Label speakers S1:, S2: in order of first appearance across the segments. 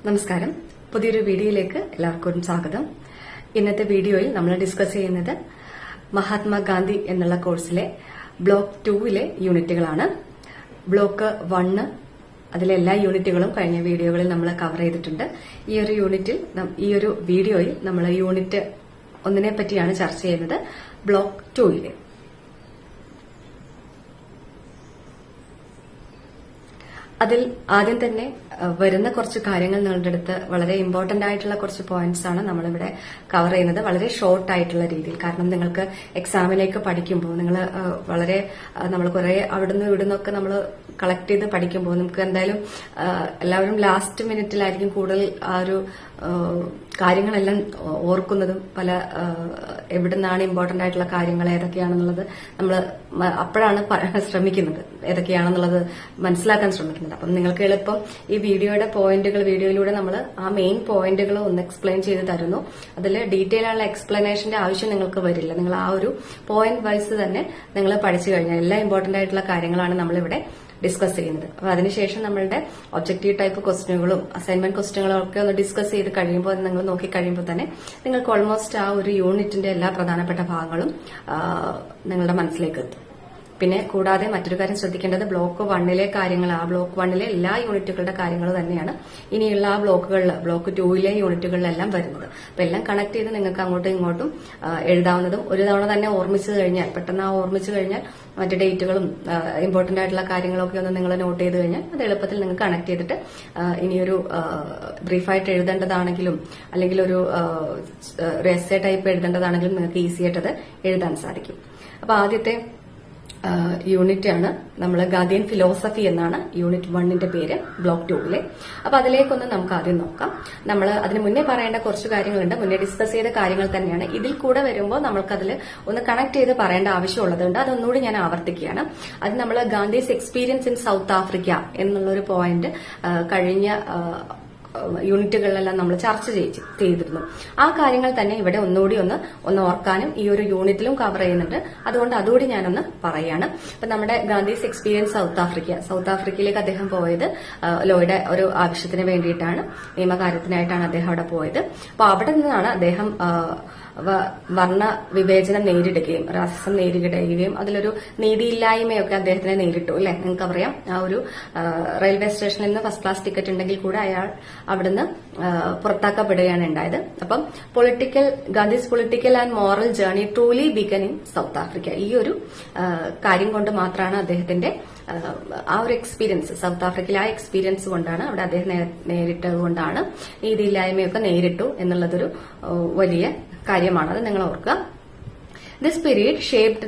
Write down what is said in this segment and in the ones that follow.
S1: നമസ്കാരം. പുതിയൊരു വീഡിയോയിലേക്ക് എല്ലാവർക്കും സ്വാഗതം. ഇന്നത്തെ വീഡിയോയിൽ നമ്മൾ ഡിസ്കസ് ചെയ്യുന്നത് മഹാത്മാഗാന്ധി എന്നുള്ള കോഴ്സിലെ ബ്ലോക്ക് 2 യൂണിറ്റുകളാണ്. ബ്ലോക്ക് 1 അതിലെ എല്ലാ യൂണിറ്റുകളും കഴിഞ്ഞ വീഡിയോകളിൽ നമ്മൾ കവർ ചെയ്തിട്ടുണ്ട്. ഈ ഒരു വീഡിയോയിൽ നമ്മൾ യൂണിറ്റ് 1 പറ്റിയാണ് ചർച്ച ചെയ്യുന്നത്. ബ്ലോക്ക് 2 അതിൽ ആദ്യം തന്നെ വരുന്ന കുറച്ച് കാര്യങ്ങൾ നിങ്ങളുടെ അടുത്ത് വളരെ ഇമ്പോർട്ടന്റ് ആയിട്ടുള്ള കുറച്ച് പോയിന്റ്സ് ആണ് നമ്മളിവിടെ കവർ ചെയ്യുന്നത്, വളരെ ഷോർട്ട് ആയിട്ടുള്ള രീതിയിൽ. കാരണം നിങ്ങൾക്ക് എക്സാമിലേക്ക് പഠിക്കുമ്പോൾ നമ്മൾ കുറെ അവിടുന്ന് ഇവിടുന്നൊക്കെ നമ്മൾ കളക്ട് ചെയ്ത് പഠിക്കുമ്പോൾ നമുക്ക് എന്തായാലും എല്ലാവരും ലാസ്റ്റ് മിനിറ്റിലായിരിക്കും കൂടുതൽ ആ ഒരു കാര്യങ്ങളെല്ലാം ഓർക്കുന്നതും എവിടുന്നാണ് ഇമ്പോർട്ടന്റ് ആയിട്ടുള്ള കാര്യങ്ങൾ ഏതൊക്കെയാണെന്നുള്ളത് നമ്മൾ അപ്പോഴാണ് ശ്രമിക്കുന്നത്, ഏതൊക്കെയാണെന്നുള്ളത് മനസ്സിലാക്കാൻ ശ്രമിക്കുന്നത്. അപ്പം നിങ്ങൾക്ക് എളുപ്പം ഈ വീഡിയോയിലൂടെ നമ്മൾ ആ മെയിൻ പോയിന്റുകൾ ഒന്ന് എക്സ്പ്ലെയിൻ ചെയ്ത് തരുന്നു. അതിൽ ഡീറ്റെയിൽ ആയുള്ള എക്സ്പ്ലനേഷന്റെ ആവശ്യം നിങ്ങൾക്ക് വരില്ല. നിങ്ങൾ ആ ഒരു പോയിന്റ് വൈസ് തന്നെ നിങ്ങൾ പഠിച്ചു കഴിഞ്ഞാൽ എല്ലാ ഇമ്പോർട്ടന്റ് ആയിട്ടുള്ള കാര്യങ്ങളാണ് നമ്മളിവിടെ ഡിസ്കസ് ചെയ്യുന്നത്. അപ്പൊ അതിനുശേഷം നമ്മളുടെ ഒബ്ജക്റ്റീവ് ടൈപ്പ് ക്വസ്റ്റ്യനുകളും അസൈൻമെന്റ് ക്വസ്റ്റ്യനുകളും ഒക്കെ ഒന്ന് ഡിസ്കസ് ചെയ്ത് കഴിയുമ്പോൾ നിങ്ങൾ നോക്കി കഴിയുമ്പോൾ തന്നെ നിങ്ങൾക്ക് ഓൾമോസ്റ്റ് ആ ഒരു യൂണിറ്റിന്റെ എല്ലാ പ്രധാനപ്പെട്ട ഭാഗങ്ങളും നിങ്ങളുടെ മനസ്സിലേക്ക് എത്തും. പിന്നെ കൂടാതെ മറ്റൊരു കാര്യം ശ്രദ്ധിക്കേണ്ടത് ബ്ലോക്ക് 1 കാര്യങ്ങൾ, ആ ബ്ലോക്ക് 1 എല്ലാ യൂണിറ്റുകളുടെ കാര്യങ്ങൾ തന്നെയാണ് ഇനിയുള്ള ആ ബ്ലോക്ക് 2 യൂണിറ്റുകളിലെല്ലാം വരുന്നത്. അപ്പൊ എല്ലാം കണക്ട് ചെയ്ത് നിങ്ങൾക്ക് അങ്ങോട്ടും ഇങ്ങോട്ടും എഴുതാവുന്നതും ഒരു തവണ തന്നെ പെട്ടെന്ന് ഓർമ്മിച്ചു കഴിഞ്ഞാൽ മറ്റു ഡേറ്റുകളും ഇമ്പോർട്ടന്റ് ആയിട്ടുള്ള കാര്യങ്ങളൊക്കെ ഒന്ന് നിങ്ങൾ നോട്ട് ചെയ്ത് കഴിഞ്ഞാൽ അത് എളുപ്പത്തിൽ നിങ്ങൾക്ക് കണക്ട് ചെയ്തിട്ട് ഇനിയൊരു ബ്രീഫായിട്ട് എഴുതേണ്ടതാണെങ്കിലും അല്ലെങ്കിൽ ഒരു എസ്സേ ടൈപ്പ് എഴുതേണ്ടതാണെങ്കിലും നിങ്ങൾക്ക് ഈസി ആയിട്ട് അത് എഴുതാൻ സാധിക്കും. അപ്പൊ ആദ്യത്തെ യൂണിറ്റ് ആണ് നമ്മൾ ഗാന്ധിയൻ ഫിലോസഫി എന്നാണ് യൂണിറ്റ് 1 പേര്, ബ്ലോക്ക് 2 അപ്പൊ അതിലേക്കൊന്ന് നമുക്ക് ആദ്യം നോക്കാം. നമ്മൾ അതിന് മുന്നേ പറയേണ്ട കുറച്ച് കാര്യങ്ങളുണ്ട്, മുന്നേ ഡിസ്കസ് ചെയ്ത കാര്യങ്ങൾ തന്നെയാണ്. ഇതിൽ കൂടെ വരുമ്പോൾ നമുക്കതിൽ ഒന്ന് കണക്ട് ചെയ്ത് പറയേണ്ട ആവശ്യമുള്ളതുണ്ട്. അതൊന്നുകൂടി ഞാൻ ആവർത്തിക്കുകയാണ്. അത് നമ്മൾ Gandhi's experience in south Africa എന്നുള്ളൊരു പോയിന്റ് കഴിഞ്ഞ യൂണിറ്റുകളിലെല്ലാം നമ്മൾ ചർച്ച ചെയ്തിരുന്നു. ആ കാര്യങ്ങൾ തന്നെ ഇവിടെ ഒന്നുകൂടി ഒന്ന് ഓർക്കാനും ഈ ഒരു യൂണിറ്റിലും കവർ ചെയ്യുന്നുണ്ട്. അതുകൊണ്ട് അതുകൂടി ഞാനൊന്ന് പറയാണ്. അപ്പൊ നമ്മുടെ ഗാന്ധിസ് എക്സ്പീരിയൻസ് സൗത്ത് ആഫ്രിക്കയിലേക്ക് അദ്ദേഹം പോയത് ലോയുടെ ഒരു ആവശ്യത്തിന് വേണ്ടിയിട്ടാണ്, നിയമകാര്യത്തിനായിട്ടാണ് അദ്ദേഹം അവിടെ പോയത്. അപ്പൊ അവിടെ നിന്നാണ് അദ്ദേഹം വർണ്ണ വിവേചനം നേരിടുകയും റാസിസം നേരിടുകയും അതിലൊരു നീതിയില്ലായ്മയൊക്കെ അദ്ദേഹത്തിനെ നേരിട്ടു അല്ലെ. നിങ്ങൾക്ക് അറിയാം, ആ ഒരു റെയിൽവേ സ്റ്റേഷനിൽ നിന്ന് ഫസ്റ്റ് ക്ലാസ് ടിക്കറ്റ് ഉണ്ടെങ്കിൽ കൂടെ അയാൾ അവിടുന്ന് പുറത്താക്കപ്പെടുകയാണ് ഉണ്ടായത്. അപ്പം Gandhi's political and moral journey truly began in south Africa. ഈ ഒരു കാര്യം കൊണ്ട് മാത്രമാണ് അദ്ദേഹത്തിന്റെ ആ ഒരു എക്സ്പീരിയൻസ്, സൗത്ത് ആഫ്രിക്കയിലെ ആ എക്സ്പീരിയൻസ് കൊണ്ടാണ്, അവിടെ അദ്ദേഹം നേരിട്ടത് കൊണ്ടാണ് നീതിയില്ലായ്മയൊക്കെ നേരിട്ടു എന്നുള്ളതൊരു വലിയ കാര്യമാണ്. അത് നിങ്ങൾ ഓർക്കുക. This period shaped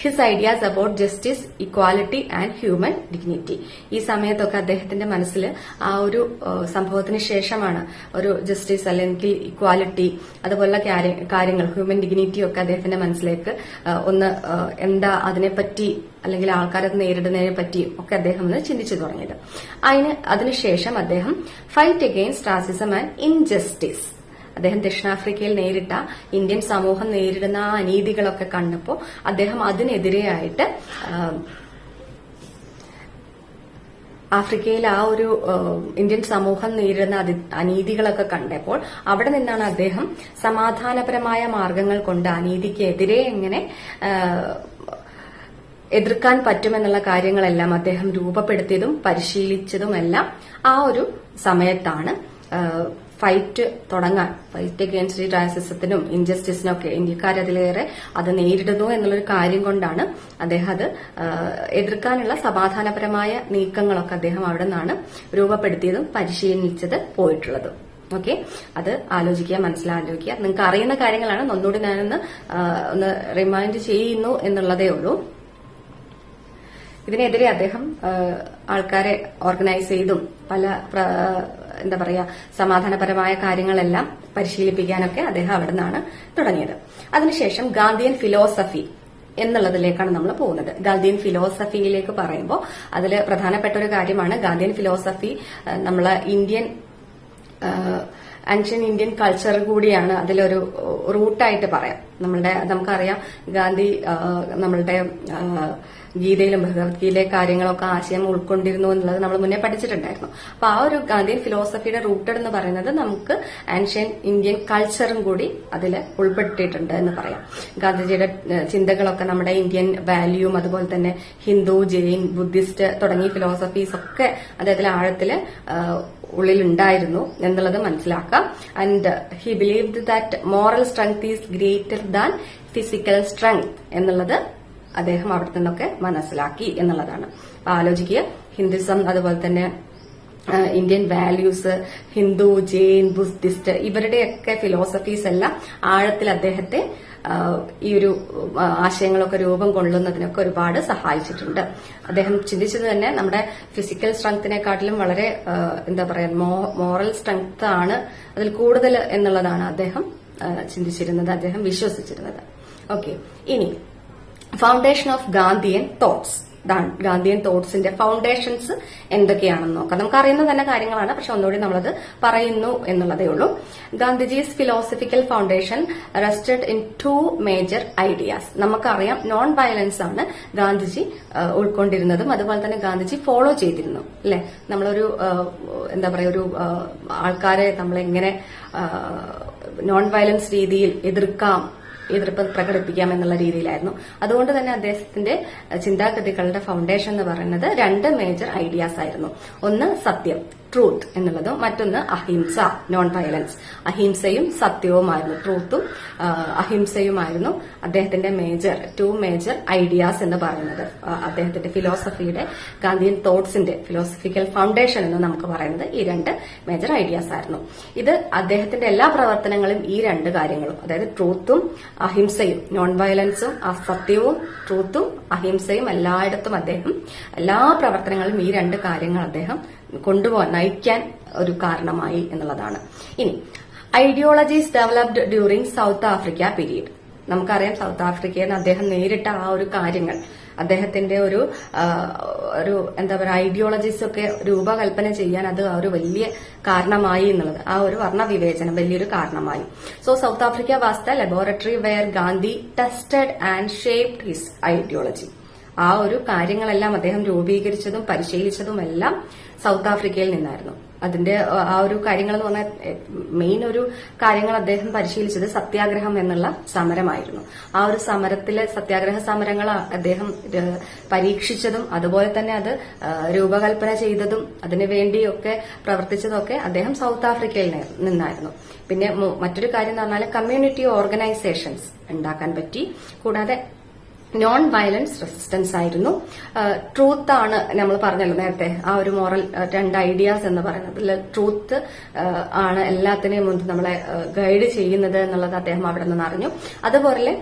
S1: his ideas about justice, equality and human dignity. ഈ സമയത്തൊക്കെ അദ്ദേഹത്തിന്റെ മനസ്സിൽ ആ ഒരു സംഭവത്തിന് ശേഷമാണ് ഒരു ജസ്റ്റിസ് അല്ലെങ്കിൽ ഇക്വാലിറ്റി അതുപോലുള്ള കാര്യങ്ങൾ, ഹ്യൂമൻ ഡിഗ്നിറ്റി ഒക്കെ അദ്ദേഹത്തിന്റെ മനസ്സിലേക്ക് എന്താ അതിനെപ്പറ്റി അല്ലെങ്കിൽ ആൾക്കാരെ നേരിടുന്നതിനെ പറ്റിയും ഒക്കെ അദ്ദേഹം ഒന്ന് ചിന്തിച്ചു തുടങ്ങിയത്. അതിനുശേഷം അദ്ദേഹം fight against racism and injustice, അദ്ദേഹം ദക്ഷിണാഫ്രിക്കയിൽ നേരിട്ട ഇന്ത്യൻ സമൂഹം നേരിടുന്ന ആ അനീതികളൊക്കെ കണ്ടപ്പോൾ അദ്ദേഹം അതിനെതിരെയായിട്ട് ആഫ്രിക്കയിൽ ആ ഒരു ഇന്ത്യൻ സമൂഹം നേരിടുന്ന അനീതികളൊക്കെ കണ്ടപ്പോൾ അവിടെ നിന്നാണ് അദ്ദേഹം സമാധാനപരമായ മാർഗങ്ങൾ കൊണ്ട് അനീതിക്കെതിരെ എങ്ങനെ എതിർക്കാൻ പറ്റുമെന്നുള്ള കാര്യങ്ങളെല്ലാം അദ്ദേഹം രൂപപ്പെടുത്തിയതും പരിശീലിച്ചതുമെല്ലാം ആ ഒരു സമയത്താണ്. ഫൈറ്റ് അഗെയിൻസ്റ്റ് റാസിസത്തിനും ഇൻജസ്റ്റിസിനും ഒക്കെ ഇന്ത്യക്കാരതിലേറെ അത് നേരിടുന്നു എന്നുള്ളൊരു കാര്യം കൊണ്ടാണ് അദ്ദേഹം അത് എതിർക്കാനുള്ള സമാധാനപരമായ നീക്കങ്ങളൊക്കെ അദ്ദേഹം അവിടെ നിന്നാണ് രൂപപ്പെടുത്തിയതും പരിശീലിച്ചത് പോയിട്ടുള്ളതും. ഓക്കെ, അത് മനസ്സിലാലോചിക്കുക. നിങ്ങൾക്ക് അറിയുന്ന കാര്യങ്ങളാണ്, ഒന്നുകൂടി ഞാനൊന്ന് റിമൈൻഡ് ചെയ്യുന്നു എന്നുള്ളതേ ഉള്ളൂ. ഇതിനെതിരെ അദ്ദേഹം ആൾക്കാരെ ഓർഗനൈസ് ചെയ്തും സമാധാനപരമായ കാര്യങ്ങളെല്ലാം പരിശീലിപ്പിക്കാനൊക്കെ അദ്ദേഹം അവിടെ നിന്നാണ് തുടങ്ങിയത്. അതിനുശേഷം ഗാന്ധിയൻ ഫിലോസഫി എന്നുള്ളതിലേക്കാണ് നമ്മൾ പോകുന്നത്. ഗാന്ധിയൻ ഫിലോസഫിയിലേക്ക് പറയുമ്പോൾ അതിൽ പ്രധാനപ്പെട്ട ഒരു കാര്യമാണ് ഗാന്ധിയൻ ഫിലോസഫി. നമ്മളെ ഇന്ത്യൻ ആൻഷ്യൻ ഇന്ത്യൻ കൾച്ചർ കൂടിയാണ് അതിലൊരു റൂട്ടായിട്ട് പറയാം. നമുക്കറിയാം ഗാന്ധി നമ്മളുടെ ഗീതയിലും ഭഗവത്ഗീതയിലെ കാര്യങ്ങളൊക്കെ ആശയം ഉൾക്കൊണ്ടിരുന്നു എന്നുള്ളത് നമ്മൾ മുന്നേ പഠിച്ചിട്ടുണ്ടായിരുന്നു. അപ്പൊ ആ ഒരു ഗാന്ധിയൻ ഫിലോസഫിയുടെ റൂട്ടഡ് എന്ന് പറയുന്നത് നമുക്ക് ആൻഷ്യൻ ഇന്ത്യൻ കൾച്ചറും കൂടി അതിൽ ഉൾപ്പെട്ടിട്ടുണ്ട് എന്ന് പറയാം. ഗാന്ധിജിയുടെ ചിന്തകളൊക്കെ നമ്മുടെ ഇന്ത്യൻ വാല്യൂവും അതുപോലെ തന്നെ ഹിന്ദു, ജെയിൻ, ബുദ്ധിസ്റ്റ് തുടങ്ങിയ ഫിലോസഫീസ് ഒക്കെ അദ്ദേഹത്തിലെ ആഴത്തില് ഉള്ളിലുണ്ടായിരുന്നു എന്നുള്ളത് മനസ്സിലാക്കാം. And he believed that moral strength is greater than physical strength എന്നുള്ളത് അദ്ദേഹം അവിടെ നിന്നൊക്കെ മനസ്സിലാക്കി എന്നുള്ളതാണ്. ആലോചിക്കുക, ഹിന്ദുസം അതുപോലെ തന്നെ Indian values, Hindu, Jain, Buddhist ഇവരുടെയൊക്കെ ഫിലോസഫീസ് എല്ലാം ആഴത്തിൽ അദ്ദേഹത്തെ ഈ ഒരു ആശയങ്ങളൊക്കെ രൂപം കൊള്ളുന്നതിനൊക്കെ ഒരുപാട് സഹായിച്ചിട്ടുണ്ട്. അദ്ദേഹം ചിന്തിച്ചത് തന്നെ നമ്മുടെ ഫിസിക്കൽ സ്ട്രെങ്ത്തിനെക്കാട്ടിലും വളരെ മോറൽ സ്ട്രെങ്ത് ആണ് അതിൽ കൂടുതൽ എന്നുള്ളതാണ് അദ്ദേഹം ചിന്തിച്ചിരുന്നത്, അദ്ദേഹം വിശ്വസിച്ചിരുന്നത്. ഓക്കെ, ഇനി foundation of Gandhian thoughts. Gandhian തോട്ട്സിന്റെ ഫൗണ്ടേഷൻസ് എന്തൊക്കെയാണെന്ന് നോക്കാം. നമുക്കറിയുന്ന തന്നെ കാര്യങ്ങളാണ്, പക്ഷെ ഒന്നുകൂടി നമ്മളത് പറയുന്നു എന്നുള്ളതേ ഉള്ളൂ. Gandhiji's philosophical foundation rested in 2 major ideas. നമുക്കറിയാം നോൺ വയലൻസ് ആണ് ഗാന്ധിജി ഉൾക്കൊണ്ടിരുന്നതും അതുപോലെ തന്നെ ഗാന്ധിജി ഫോളോ ചെയ്തിരുന്നു, അല്ലെ? നമ്മളൊരു ഒരു ആൾക്കാരെ നമ്മളെങ്ങനെ നോൺ വയലൻസ് രീതിയിൽ എതിർപ്പ് പ്രകടിപ്പിക്കാം എന്നുള്ള രീതിയിലായിരുന്നു. അതുകൊണ്ട് തന്നെ അദ്ദേഹത്തിന്റെ ചിന്താഗതികളുടെ ഫൗണ്ടേഷൻ എന്ന് പറയുന്നത് 2 മേജർ ഐഡിയാസ് ആയിരുന്നു. ഒന്ന് സത്യം, ട്രൂത്ത് എന്നുള്ളതും മറ്റൊന്ന് അഹിംസ, നോൺ വയലൻസ്. അഹിംസയും സത്യവുമായിരുന്നു, ട്രൂത്തും അഹിംസയുമായിരുന്നു അദ്ദേഹത്തിന്റെ 2 മേജർ ഐഡിയാസ് എന്ന് പറയുന്നത്. അദ്ദേഹത്തിന്റെ ഫിലോസഫിയുടെ ഗാന്ധിയൻ തോട്ട്സിന്റെ ഫിലോസഫിക്കൽ ഫൗണ്ടേഷൻ എന്ന് നമുക്ക് പറയുന്നത് ഈ 2 മേജർ ഐഡിയാസ് ആയിരുന്നു. ഇത് അദ്ദേഹത്തിന്റെ എല്ലാ പ്രവർത്തനങ്ങളും ഈ 2 കാര്യങ്ങളും, അതായത് ട്രൂത്തും അഹിംസയും, നോൺ വയലൻസും സത്യവും ട്രൂത്തും അഹിംസയും എല്ലായിടത്തും അദ്ദേഹം എല്ലാ പ്രവർത്തനങ്ങളും ഈ 2 കാര്യങ്ങൾ അദ്ദേഹം നയിക്കാൻ ഒരു കാരണമായി എന്നുള്ളതാണ്. ഇനി ideologies developed during south Africa period. നമുക്കറിയാം സൗത്ത് ആഫ്രിക്കയിൽ നിന്ന് അദ്ദേഹം നേരിട്ട ആ ഒരു കാര്യങ്ങൾ, അദ്ദേഹത്തിന്റെ ഒരു ഐഡിയോളജീസ് ഒക്കെ രൂപകൽപ്പന ചെയ്യാൻ അത് ഒരു വലിയ കാരണമായി എന്നുള്ളത്, ആ ഒരു വർണ്ണവിവേചനം വലിയൊരു കാരണമായി. So South Africa was the laboratory where Gandhi tested and shaped his ideology. ആ ഒരു കാര്യങ്ങളെല്ലാം അദ്ദേഹം രൂപീകരിച്ചതും പരിശീലിച്ചതും എല്ലാം സൗത്ത് ആഫ്രിക്കയിൽ നിന്നായിരുന്നു. അതിന്റെ ആ ഒരു കാര്യങ്ങൾ എന്ന് പറഞ്ഞാൽ മെയിൻ ഒരു കാര്യങ്ങൾ അദ്ദേഹം പരിശീലിച്ചത് സത്യാഗ്രഹം എന്നുള്ള സമരമായിരുന്നു. ആ ഒരു സമരത്തിലെ സത്യാഗ്രഹ സമരങ്ങൾ അദ്ദേഹം പരീക്ഷിച്ചതും അതുപോലെ തന്നെ അത് രൂപകൽപ്പന ചെയ്തതും അതിനുവേണ്ടിയൊക്കെ പ്രവർത്തിച്ചതൊക്കെ അദ്ദേഹം സൗത്ത് ആഫ്രിക്കയിൽ നിന്നായിരുന്നു. പിന്നെ മറ്റൊരു കാര്യം എന്ന് പറഞ്ഞാൽ കമ്മ്യൂണിറ്റി ഓർഗനൈസേഷൻസ് ഉണ്ടാക്കാൻ പറ്റി. കൂടാതെ നോൺ വയലൻസ് റെസിസ്റ്റൻസ് ആയിരുന്നു. ട്രൂത്ത് ആണ് നമ്മൾ പറഞ്ഞല്ലോ നേരത്തെ, ആ ഒരു മോറൽ 2 ഐഡിയാസ് എന്ന് പറയുന്നത്. ട്രൂത്ത് ആണ് എല്ലാത്തിനെയും മുൻപ് നമ്മളെ ഗൈഡ് ചെയ്യുന്നത് എന്നുള്ളത് അദ്ദേഹം അവിടെ നിന്ന് അറിഞ്ഞു. അതുപോലെ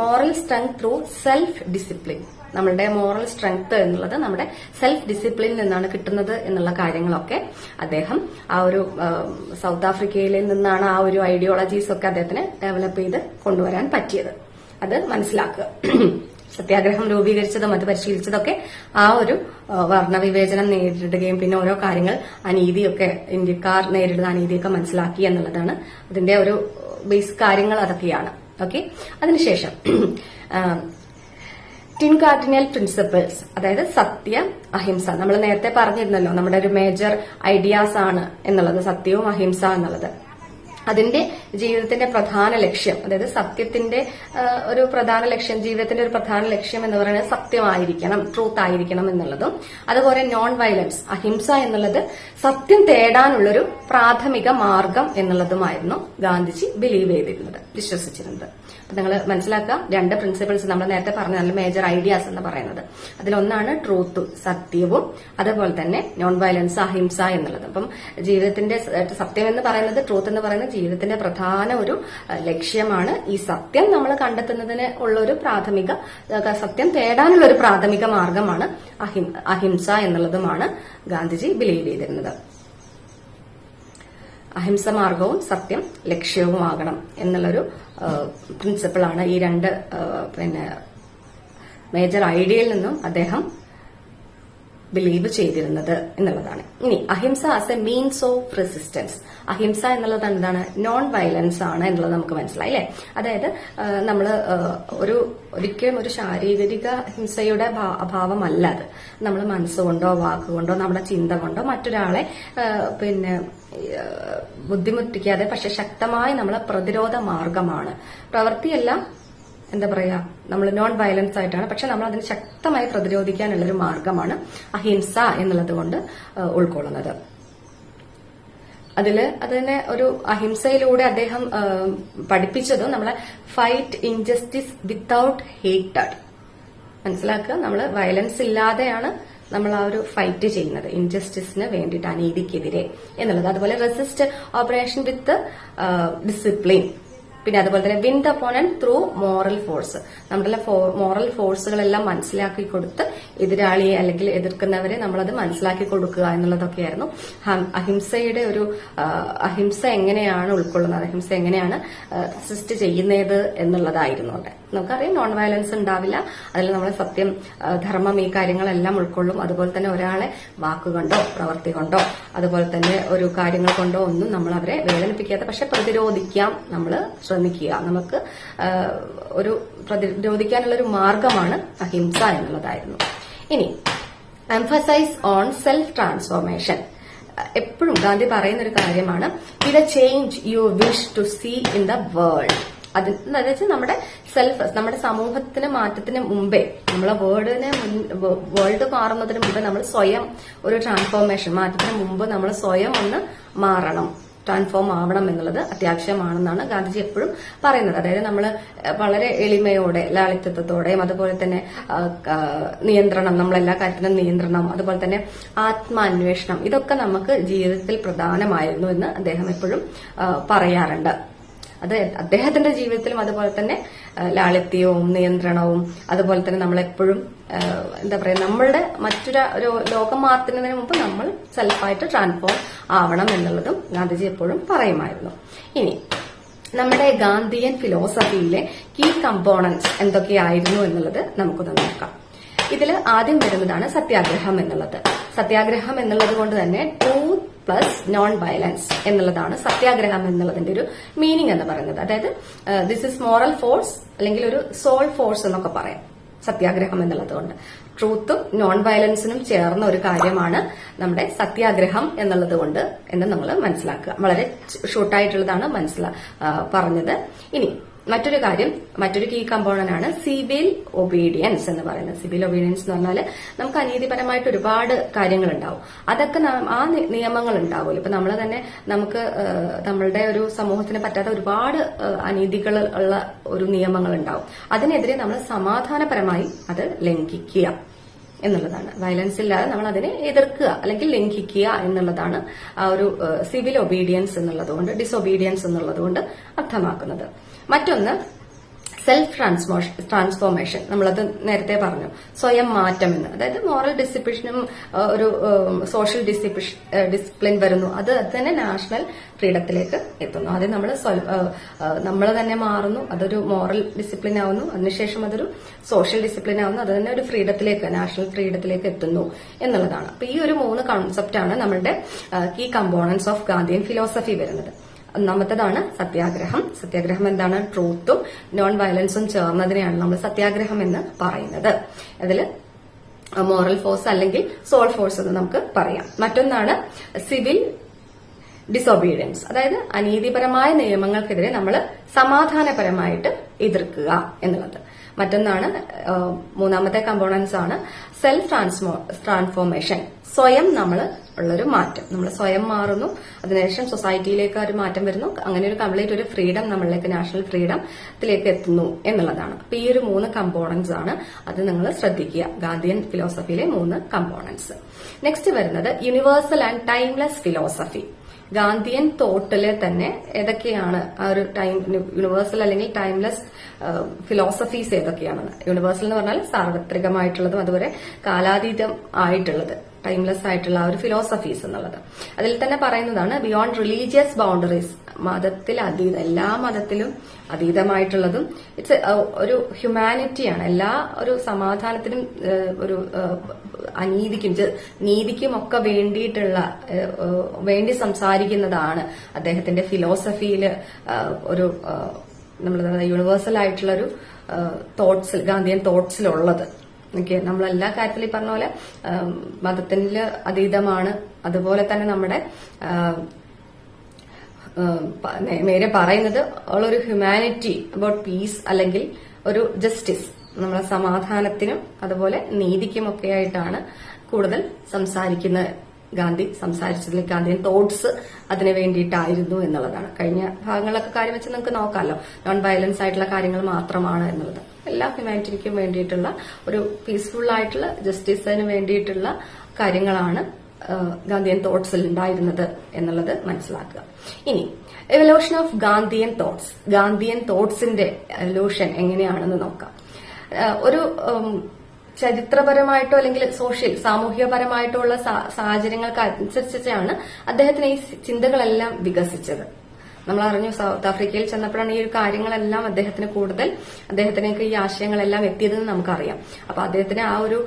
S1: moral strength through self discipline. നമ്മളുടെ മോറൽ സ്ട്രെങ്ത് എന്നുള്ളത് നമ്മുടെ സെൽഫ് ഡിസിപ്ലിനിൽ നിന്നാണ് കിട്ടുന്നത് എന്നുള്ള കാര്യങ്ങളൊക്കെ അദ്ദേഹം ആ ഒരു സൗത്ത് ആഫ്രിക്കയിൽ നിന്നാണ് ആ ഒരു ഐഡിയോളജീസ് ഒക്കെ അദ്ദേഹത്തിന് ഡെവലപ്പ് ചെയ്ത് കൊണ്ടുവരാൻ പറ്റിയത്. അത് മനസ്സിലാക്കുക. സത്യാഗ്രഹം രൂപീകരിച്ചതും അത് പരിശീലിച്ചതൊക്കെ ആ ഒരു വർണ്ണവിവേചനം നേരിടുകയും പിന്നെ ഓരോ കാര്യങ്ങൾ അനീതിയൊക്കെ ഇന്ത്യക്കാർ നേരിടുന്ന അനീതിയൊക്കെ മനസ്സിലാക്കി എന്നുള്ളതാണ് അതിന്റെ ഒരു ബേസ് കാര്യങ്ങൾ അതൊക്കെയാണ്. ഓക്കെ, അതിനുശേഷം 10 കാർഡിനൽ പ്രിൻസിപ്പിൾസ്, അതായത് സത്യം, അഹിംസ. നമ്മൾ നേരത്തെ പറഞ്ഞിരുന്നല്ലോ നമ്മുടെ ഒരു മേജർ ഐഡിയാസ് ആണ് എന്നുള്ളത്, സത്യവും അഹിംസ എന്നുള്ളത്. അതിന്റെ ജീവിതത്തിന്റെ പ്രധാന ലക്ഷ്യം, അതായത് സത്യത്തിന്റെ ഒരു പ്രധാന ലക്ഷ്യം, ജീവിതത്തിന്റെ ഒരു പ്രധാന ലക്ഷ്യം എന്ന് പറയുന്നത് സത്യമായിരിക്കണം, ട്രൂത്ത് ആയിരിക്കണം എന്നുള്ളതും അതുപോലെ നോൺ വയലൻസ്, അഹിംസ എന്നുള്ളത് സത്യം തേടാനുള്ളൊരു പ്രാഥമിക മാർഗം എന്നുള്ളതുമായിരുന്നു ഗാന്ധിജി ബിലീവ് ചെയ്തിരുന്നത്, വിശ്വസിച്ചിരുന്നത്. അപ്പൊ നിങ്ങൾ മനസ്സിലാക്കുക, 2 പ്രിൻസിപ്പിൾസ് നമ്മൾ നേരത്തെ പറഞ്ഞ നല്ല മേജർ ഐഡിയാസ് എന്ന് പറയുന്നത്. അതിലൊന്നാണ് ട്രൂത്തും സത്യവും, അതുപോലെ തന്നെ നോൺ വയലൻസ് അഹിംസ എന്നുള്ളത്. അപ്പം ജീവിതത്തിന്റെ സത്യം എന്ന് പറയുന്നത്, ട്രൂത്ത് എന്ന് പറയുന്നത് ജീവിതത്തിന്റെ പ്രധാന ഒരു ലക്ഷ്യമാണ്. ഈ സത്യം നമ്മൾ കണ്ടെത്തുന്നതിന് ഉള്ള ഒരു സത്യം തേടാനുള്ള ഒരു പ്രാഥമിക മാർഗമാണ് അഹിംസ എന്നുള്ളതുമാണ് ഗാന്ധിജി ബിലീവ് ചെയ്തിരുന്നത്. അഹിംസ മാർഗവും സത്യം ലക്ഷ്യവുമാകണം എന്നുള്ളൊരു പ്രിൻസിപ്പിളാണ് ഈ 2 മേജർ ഐഡിയയിൽ നിന്നും അദ്ദേഹം ബിലീവ് ചെയ്തിരുന്നത് എന്നുള്ളതാണ്. ഇനി ahimsa as a means of resistance. Ahimsa എന്നുള്ളത് എന്താണ്? നോൺ വയലൻസ് ആണ് എന്നുള്ളത് നമുക്ക് മനസ്സിലായി അല്ലെ. അതായത് നമ്മള് ഒരിക്കലും ഒരു ശാരീരിക ഹിംസയുടെ അഭാവമല്ല അത്. നമ്മൾ മനസ്സുകൊണ്ടോ വാക്കുകൊണ്ടോ നമ്മുടെ ചിന്ത കൊണ്ടോ മറ്റൊരാളെ ബുദ്ധിമുട്ടിക്കാതെ പക്ഷെ ശക്തമായി നമ്മളെ പ്രതിരോധ മാർഗമാണ്. പ്രവൃത്തിയെല്ലാം എന്താ പറയാ, നമ്മൾ നോൺ വയലൻസ് ആയിട്ടാണ്, പക്ഷെ നമ്മൾ അതിന് ശക്തമായി പ്രതിരോധിക്കാനുള്ളൊരു മാർഗമാണ് അഹിംസ എന്നുള്ളത് കൊണ്ട് ഉൾക്കൊള്ളുന്നത്. അതിനെ ഒരു അഹിംസയിലൂടെ അദ്ദേഹം പഠിപ്പിച്ചതും നമ്മളെ ഫൈറ്റ് ഇൻജസ്റ്റിസ് വിത്തൌട്ട് ഹേറ്റഡ്. മനസ്സിലാക്കുക, നമ്മൾ വയലൻസ് ഇല്ലാതെയാണ് നമ്മൾ ആ ഒരു ഫൈറ്റ് ചെയ്യുന്നത് ഇൻജസ്റ്റിസിന് വേണ്ടിയിട്ട്, അനീതിക്കെതിരെ എന്നുള്ളത്. അതുപോലെ റെസിസ്റ്റ് ഓപ്പറേഷൻ വിത്ത് ഡിസിപ്ലിൻ. പിന്നെ അതുപോലെ തന്നെ win the opponent through moral force. നമ്മുടെ മോറൽ ഫോഴ്സുകളെല്ലാം മനസ്സിലാക്കി കൊടുത്ത് എതിരാളിയെ അല്ലെങ്കിൽ എതിർക്കുന്നവരെ നമ്മളത് മനസ്സിലാക്കി കൊടുക്കുക എന്നുള്ളതൊക്കെയായിരുന്നു അഹിംസയുടെ അഹിംസ എങ്ങനെയാണ് ഉൾക്കൊള്ളുന്നത്, അഹിംസ എങ്ങനെയാണ് റെസിസ്റ്റ് ചെയ്യുന്നത് എന്നുള്ളതായിരുന്നു അവിടെ. നമുക്കറിയാം നോൺ വയലൻസ് ഉണ്ടാവില്ല, അതിൽ നമ്മൾ സത്യം, ധർമ്മം, ഈ കാര്യങ്ങളെല്ലാം ഉൾക്കൊള്ളും. അതുപോലെ തന്നെ ഒരാളെ വാക്കുകൊണ്ടോ പ്രവൃത്തി കൊണ്ടോ അതുപോലെ തന്നെ ഒരു കാര്യങ്ങൾ കൊണ്ടോ ഒന്നും നമ്മൾ അവരെ വേദനിപ്പിക്കാതെ പക്ഷെ പ്രതിരോധിക്കാം നമ്മൾ ശ്രമിക്കുക. നമുക്ക് പ്രതിരോധിക്കാനുള്ള ഒരു മാർഗമാണ് അഹിംസ എന്നുള്ളതായിരുന്നു. ഇനി എംഫസൈസ് ഓൺ സെൽഫ് ട്രാൻസ്ഫോർമേഷൻ. എപ്പോഴും ഗാന്ധി പറയുന്ന ഒരു കാര്യമാണ് with a change you wish to see in the world. അതെന്ന് നമ്മുടെ സമൂഹത്തിന് മാറ്റത്തിന് മുമ്പേ, നമ്മളെ വേൾഡ് മാറുന്നതിന് മുമ്പേ നമ്മൾ സ്വയം ഒരു ട്രാൻസ്ഫോർമേഷൻ, മാറ്റത്തിന് മുമ്പ് നമ്മൾ സ്വയം ഒന്ന് മാറണം, ട്രാൻസ്ഫോം ആവണം എന്നുള്ളത് അത്യാവശ്യമാണെന്നാണ് ഗാന്ധിജി എപ്പോഴും പറയുന്നത്. അതായത് നമ്മൾ വളരെ എളിമയോടെ, ലാളിത്യത്തോടെയും അതുപോലെ തന്നെ നിയന്ത്രണം, നമ്മളെല്ലാ കാര്യത്തിനും നിയന്ത്രണം, അതുപോലെ തന്നെ ആത്മാന്വേഷണം, ഇതൊക്കെ നമുക്ക് ജീവിതത്തിൽ പ്രധാനമായിരുന്നു എന്ന് അദ്ദേഹം എപ്പോഴും പറയാറുണ്ട്. അത് അദ്ദേഹത്തിന്റെ ജീവിതത്തിലും അതുപോലെ തന്നെ ലാളിത്യവും നിയന്ത്രണവും അതുപോലെ തന്നെ നമ്മളെപ്പോഴും എന്താ പറയാ, നമ്മളുടെ മറ്റൊരു ലോകം മാറ്റുന്നതിന് മുമ്പ് നമ്മൾ സെൽഫായിട്ട് ട്രാൻസ്ഫോം ആവണം എന്നുള്ളതും ഗാന്ധിജി എപ്പോഴും പറയുമായിരുന്നു. ഇനി നമ്മുടെ ഗാന്ധിയൻ ഫിലോസഫിയിലെ കീ കമ്പോണന്റ്സ് എന്തൊക്കെയായിരുന്നു എന്നുള്ളത് നമുക്കൊന്ന് നോക്കാം. ഇതിൽ ആദ്യം വരുന്നതാണ് സത്യാഗ്രഹം എന്നുള്ളത്. സത്യാഗ്രഹം എന്നുള്ളത് കൊണ്ട് തന്നെ ട്രൂത്ത് പ്ലസ് നോൺ വയലൻസ് എന്നുള്ളതാണ് സത്യാഗ്രഹം എന്നുള്ളതിന്റെ ഒരു മീനിങ് എന്ന് പറയുന്നത്. അതായത് ദിസ് ഇസ് മോറൽ ഫോഴ്സ് അല്ലെങ്കിൽ ഒരു സോൾ ഫോഴ്സ് എന്നൊക്കെ പറയാം സത്യാഗ്രഹം എന്നുള്ളത് കൊണ്ട്. ട്രൂത്തും നോൺ വയലൻസിനും ചേർന്ന ഒരു കാര്യമാണ് നമ്മുടെ സത്യാഗ്രഹം എന്നുള്ളത് കൊണ്ട് എന്ന് നമ്മൾ മനസ്സിലാക്കുക. വളരെ ഷോർട്ടായിട്ടുള്ളതാണ് പറഞ്ഞത്. ഇനി മറ്റൊരു കാര്യം, മറ്റൊരു കീ കമ്പോണന്റ് ആണ് സിവിൽ ഒബീഡിയൻസ് എന്ന് പറയുന്നത്. സിവിൽ ഒബീഡിയൻസ് എന്ന് പറഞ്ഞാൽ നമുക്ക് അനീതിപരമായിട്ട് ഒരുപാട് കാര്യങ്ങൾ ഉണ്ടാവും. അതൊക്കെ ആ നിയമങ്ങൾ ഉണ്ടാവുമല്ലോ. ഇപ്പൊ നമ്മൾ തന്നെ നമുക്ക് നമ്മളുടെ ഒരു സമൂഹത്തിന് പറ്റാത്ത ഒരുപാട് അനീതികൾ ഉള്ള ഒരു നിയമങ്ങൾ ഉണ്ടാവും. അതിനെതിരെ നമ്മൾ സമാധാനപരമായി അത് ലംഘിക്കുക എന്നുള്ളതാണ്. വയലൻസ് ഇല്ലാതെ നമ്മൾ അതിനെ എതിർക്കുക അല്ലെങ്കിൽ ലംഘിക്കുക എന്നുള്ളതാണ് ആ ഒരു സിവിൽ ഒബീഡിയൻസ് എന്നുള്ളതുകൊണ്ട്, ഡിസൊബീഡിയൻസ് എന്നുള്ളതുകൊണ്ട് അർത്ഥമാക്കുന്നത്. മറ്റൊന്ന് സെൽഫ് ട്രാൻസ്ഫോർമേഷൻ. നമ്മളത് നേരത്തെ പറഞ്ഞു, സ്വയം മാറ്റം എന്ന്. അതായത് മോറൽ ഡിസിപ്ലിനും ഒരു സോഷ്യൽ ഡിസിപ്ലിൻ വരുന്നു. അത് തന്നെ നാഷണൽ ഫ്രീഡത്തിലേക്ക് എത്തുന്നു. അത് നമ്മൾ തന്നെ മാറുന്നു, അതൊരു മോറൽ ഡിസിപ്ലിൻ ആവുന്നു. അതിനുശേഷം അതൊരു സോഷ്യൽ ഡിസിപ്ലിൻ ആവുന്നു. അത് തന്നെ ഒരു ഫ്രീഡത്തിലേക്ക്, നാഷണൽ ഫ്രീഡത്തിലേക്ക് എത്തുന്നു എന്നുള്ളതാണ്. അപ്പൊ ഈ ഒരു 3 കോൺസെപ്റ്റാണ് നമ്മളുടെ key components of Gandhian philosophy വരുന്നത്. ഒന്നാമത്തേതാണ് സത്യാഗ്രഹം. സത്യാഗ്രഹം എന്താണ്? ട്രൂത്തും നോൺ വയലൻസും ചേർന്നതിനെയാണ് നമ്മൾ സത്യാഗ്രഹം എന്ന് പറയുന്നത്. അതിൽ മോറൽ ഫോഴ്സ് അല്ലെങ്കിൽ സോൾ ഫോഴ്സ് എന്ന് നമുക്ക് പറയാം. മറ്റൊന്നാണ് സിവിൽ ഡിസൊബീഡിയൻസ്. അതായത് അനീതിപരമായ നിയമങ്ങൾക്കെതിരെ നമ്മൾ സമാധാനപരമായിട്ട് എതിർക്കുക എന്നുള്ളത്. മറ്റൊന്നാണ് മൂന്നാമത്തെ കമ്പോണൻസ് ആണ് സെൽഫ് ട്രാൻസ്ഫോർമേഷൻ. സ്വയം നമ്മൾ ഉള്ളൊരു മാറ്റം, നമ്മൾ സ്വയം മാറുന്നു, അതിനുശേഷം സൊസൈറ്റിയിലേക്ക് ഒരു മാറ്റം വരുന്നു. അങ്ങനെ ഒരു കംപ്ലീറ്റ് ഒരു ഫ്രീഡം നമ്മളിലേക്ക്, നാഷണൽ ഫ്രീഡത്തിലേക്ക് എത്തുന്നു എന്നുള്ളതാണ്. അപ്പൊ ഈ ഒരു 3 കമ്പോണൻസ് ആണ്. അത് നിങ്ങൾ ശ്രദ്ധിക്കുക, ഗാന്ധിയൻ ഫിലോസഫിയിലെ 3 കമ്പോണൻസ്. നെക്സ്റ്റ് വരുന്നത് universal and timeless philosophy. Gandhian തോട്ടിലെ തന്നെ ഏതൊക്കെയാണ് ആ ഒരു യൂണിവേഴ്സൽ അല്ലെങ്കിൽ ടൈംലെസ് ഫിലോസഫീസ് ഏതൊക്കെയാണെന്ന്. യൂണിവേഴ്സൽ എന്ന് പറഞ്ഞാൽ സാർവത്രികമായിട്ടുള്ളതും അതുപോലെ കാലാതീതം ആയിട്ടുള്ളത്, ടൈംലെസ് ആയിട്ടുള്ള ആ ഒരു ഫിലോസഫീസ് എന്നുള്ളത്. അതിൽ തന്നെ പറയുന്നതാണ് ബിയോണ്ട് റിലീജിയസ് ബൗണ്ടറീസ്. മതത്തിൽ എല്ലാ മതത്തിലും അതീതമായിട്ടുള്ളതും ഇറ്റ്സ് ഒരു ഹ്യൂമാനിറ്റിയാണ്. എല്ലാ ഒരു സമാധാനത്തിനും ഒരു അനീതിക്കും നീതിക്കും ഒക്കെ വേണ്ടി സംസാരിക്കുന്നതാണ് അദ്ദേഹത്തിന്റെ ഫിലോസഫിയിൽ ഒരു നമ്മൾ യൂണിവേഴ്സൽ ആയിട്ടുള്ള ഒരു തോട്ട്സിൽ, ഗാന്ധിയൻ തോട്ട്സിലുള്ളത്. നമ്മളെല്ലാ കാര്യത്തിലും ഈ പറഞ്ഞ പോലെ മതത്തിന് അതീതമാണ്. അതുപോലെ തന്നെ നമ്മുടെ നേരെ പറയുന്നത് ഒരു ഹ്യൂമാനിറ്റി അബൌട്ട് പീസ്, അല്ലെങ്കിൽ ഒരു ജസ്റ്റിസ്, നമ്മളെ സമാധാനത്തിനും അതുപോലെ നീതിക്കുമൊക്കെ ആയിട്ടാണ് കൂടുതൽ സംസാരിക്കുന്നത്. ഗാന്ധി സംസാരിച്ചതിൽ ഗാന്ധിയൻ തോട്ട്സ് അതിനു വേണ്ടിയിട്ടായിരുന്നു എന്നുള്ളതാണ്. കഴിഞ്ഞ ഭാഗങ്ങളിലൊക്കെ കാര്യം വെച്ച് നമുക്ക് നോക്കാമല്ലോ, നോൺ വയലൻസ് ആയിട്ടുള്ള കാര്യങ്ങൾ മാത്രമാണ് എന്നുള്ളത്. എല്ലാ ഹ്യൂമാനിറ്റിക്കും വേണ്ടിയിട്ടുള്ള ഒരു പീസ്ഫുൾ ആയിട്ടുള്ള ജസ്റ്റിസിന് വേണ്ടിയിട്ടുള്ള കാര്യങ്ങളാണ് ഗാന്ധിയൻ തോട്ട്സിൽ ഉണ്ടായിരുന്നത് എന്നുള്ളത് മനസ്സിലാക്കുക. ഇനി evolution of Gandhian thoughts, Gandhian തോട്ട്സിന്റെ എവല്യൂഷൻ എങ്ങനെയാണെന്ന് നോക്കാം. ഒരു ചരിത്രപരമായിട്ടോ അല്ലെങ്കിൽ സാമൂഹ്യപരമായിട്ടോ ഉള്ള സാഹചര്യങ്ങൾക്ക് അനുസരിച്ചാണ് അദ്ദേഹത്തിന് ഈ ചിന്തകളെല്ലാം വികസിച്ചത്. നമ്മൾ അറിഞ്ഞു, സൗത്ത് ആഫ്രിക്കയിൽ ചെന്നപ്പോഴാണ് ഈ ഒരു കാര്യങ്ങളെല്ലാം അദ്ദേഹത്തിനേക്ക് ഈ ആശയങ്ങളെല്ലാം എത്തിയതെന്ന് നമുക്കറിയാം. അപ്പൊ അദ്ദേഹത്തിന് ആ ഒരു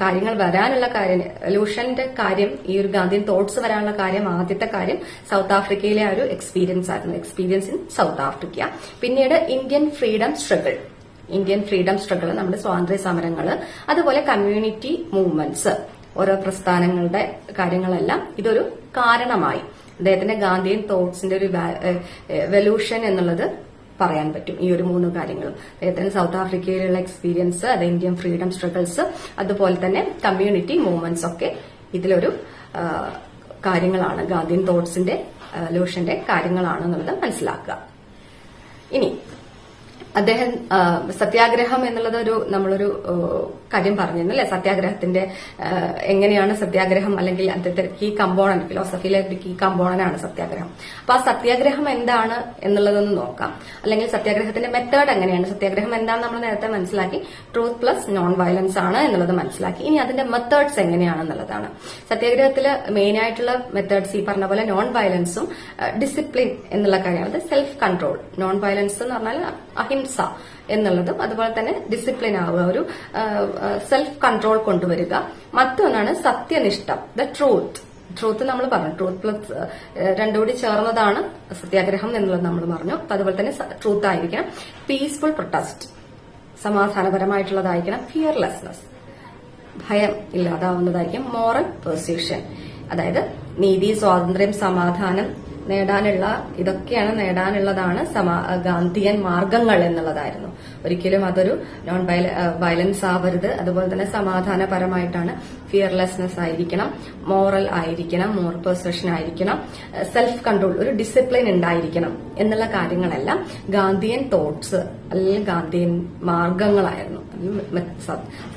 S1: കാര്യങ്ങൾ വരാനുള്ള കാര്യം, എവല്യൂഷന്റെ കാര്യം, ഈ ഒരു ഗാന്ധിയൻ തോട്ട്സ് വരാനുള്ള കാര്യം, ആദ്യത്തെ കാര്യം സൗത്ത് ആഫ്രിക്കയിലെ ആ ഒരു എക്സ്പീരിയൻസ് ആയിരുന്നു, എക്സ്പീരിയൻസ് ഇൻ സൗത്ത് ആഫ്രിക്ക. പിന്നീട് ഇന്ത്യൻ ഫ്രീഡം സ്ട്രഗിൾ, നമ്മുടെ സ്വാതന്ത്ര്യ സമരങ്ങള്, അതുപോലെ കമ്മ്യൂണിറ്റി മൂവ്മെന്റ്സ്, ഓരോ പ്രസ്ഥാനങ്ങളുടെ കാര്യങ്ങളെല്ലാം ഇതൊരു കാരണമായി അദ്ദേഹത്തിന്റെ ഗാന്ധിയൻ തോട്ട്സിന്റെ ഒരു എവല്യൂഷൻ എന്നുള്ളത് പറയാൻ പറ്റും. ഈ ഒരു 3 കാര്യങ്ങളും അദ്ദേഹത്തിന് സൗത്ത് ആഫ്രിക്കയിലുള്ള എക്സ്പീരിയൻസ്, അത് ഇന്ത്യൻ ഫ്രീഡം സ്ട്രഗിൾസ്, അതുപോലെ തന്നെ കമ്മ്യൂണിറ്റി മൂവ്മെന്റ്സ് ഒക്കെ ഇതിലൊരു കാര്യങ്ങളാണ്, ഗാന്ധിയൻ തോട്ട്സിന്റെ എവല്യൂഷന്റെ കാര്യങ്ങളാണെന്നുള്ളത് മനസ്സിലാക്കുക. ഇനി അദ്ദേഹം സത്യാഗ്രഹം എന്നുള്ളത് നമ്മളൊരു കാര്യം പറഞ്ഞിരുന്നു അല്ലെ, സത്യാഗ്രഹത്തിന്റെ എങ്ങനെയാണ് സത്യാഗ്രഹം, അല്ലെങ്കിൽ അദ്ദേഹത്തെ കീ കമ്പോണന്റ്, ഫിലോസഫിയിലെ ഒരു കീ കമ്പോണന്റ് ആണ് സത്യാഗ്രഹം. അപ്പൊ ആ സത്യാഗ്രഹം എന്താണ് എന്നുള്ളതൊന്ന് നോക്കാം, അല്ലെങ്കിൽ സത്യാഗ്രഹത്തിന്റെ മെത്തേഡ് എങ്ങനെയാണ്. സത്യാഗ്രഹം എന്താണെന്ന് നമ്മൾ നേരത്തെ മനസ്സിലാക്കി, ട്രൂത്ത് പ്ലസ് നോൺ വയലൻസ് ആണ് എന്നുള്ളത് മനസ്സിലാക്കി. ഇനി അതിന്റെ മെത്തേഡ്സ് എങ്ങനെയാണെന്നുള്ളതാണ്. സത്യാഗ്രഹത്തില് മെയിൻ ആയിട്ടുള്ള മെത്തേഡ്സ് ഈ പറഞ്ഞ പോലെ നോൺ വയലൻസും ഡിസിപ്ലിൻ എന്നുള്ള കാര്യമാണ്. അത് സെൽഫ് കൺട്രോൾ, നോൺ വയലൻസ് എന്ന് പറഞ്ഞാൽ അഹിംസ എന്നുള്ളതും, അതുപോലെ തന്നെ ഡിസിപ്ലിൻ ആവുക, ഒരു സെൽഫ് കൺട്രോൾ കൊണ്ടുവരിക. മറ്റൊന്നാണ് സത്യനിഷ്ഠ, ദ ട്രൂത്ത് നമ്മൾ പറഞ്ഞു, ട്രൂത്ത് പ്ലസ് രണ്ടുകൂടി ചേർന്നതാണ് സത്യാഗ്രഹം എന്നുള്ളത് നമ്മൾ പറഞ്ഞു. അപ്പൊ അതുപോലെ തന്നെ ട്രൂത്ത് ആയിരിക്കണം. Peaceful protest, സമാധാനപരമായിട്ടുള്ളതായിരിക്കണം. ഫിയർലെസ്നെസ്, ഭയം ഇല്ലാതാവുന്നതായിരിക്കും. മോറൽ പെർസ്യൂഷൻ, അതായത് നീതി, സ്വാതന്ത്ര്യം, സമാധാനം ഇതൊക്കെയാണ് നേടാനുള്ളതാണ് ഗാന്ധിയൻ മാർഗങ്ങൾ എന്നുള്ളതായിരുന്നു. ഒരിക്കലും അതൊരു നോൺ വയലൻസ് ആവരുത്. അതുപോലെ തന്നെ സമാധാനപരമായിട്ടാണ്, ഫിയർലെസ്നെസ് ആയിരിക്കണം, മോറൽ ആയിരിക്കണം, മോറൽ പെർസെപ്ഷൻ ആയിരിക്കണം, സെൽഫ് കൺട്രോൾ, ഒരു ഡിസിപ്ലിൻ ഉണ്ടായിരിക്കണം എന്നുള്ള കാര്യങ്ങളെല്ലാം ഗാന്ധിയൻ തോട്ട്സ് അല്ലെങ്കിൽ ഗാന്ധിയൻ മാർഗങ്ങളായിരുന്നു.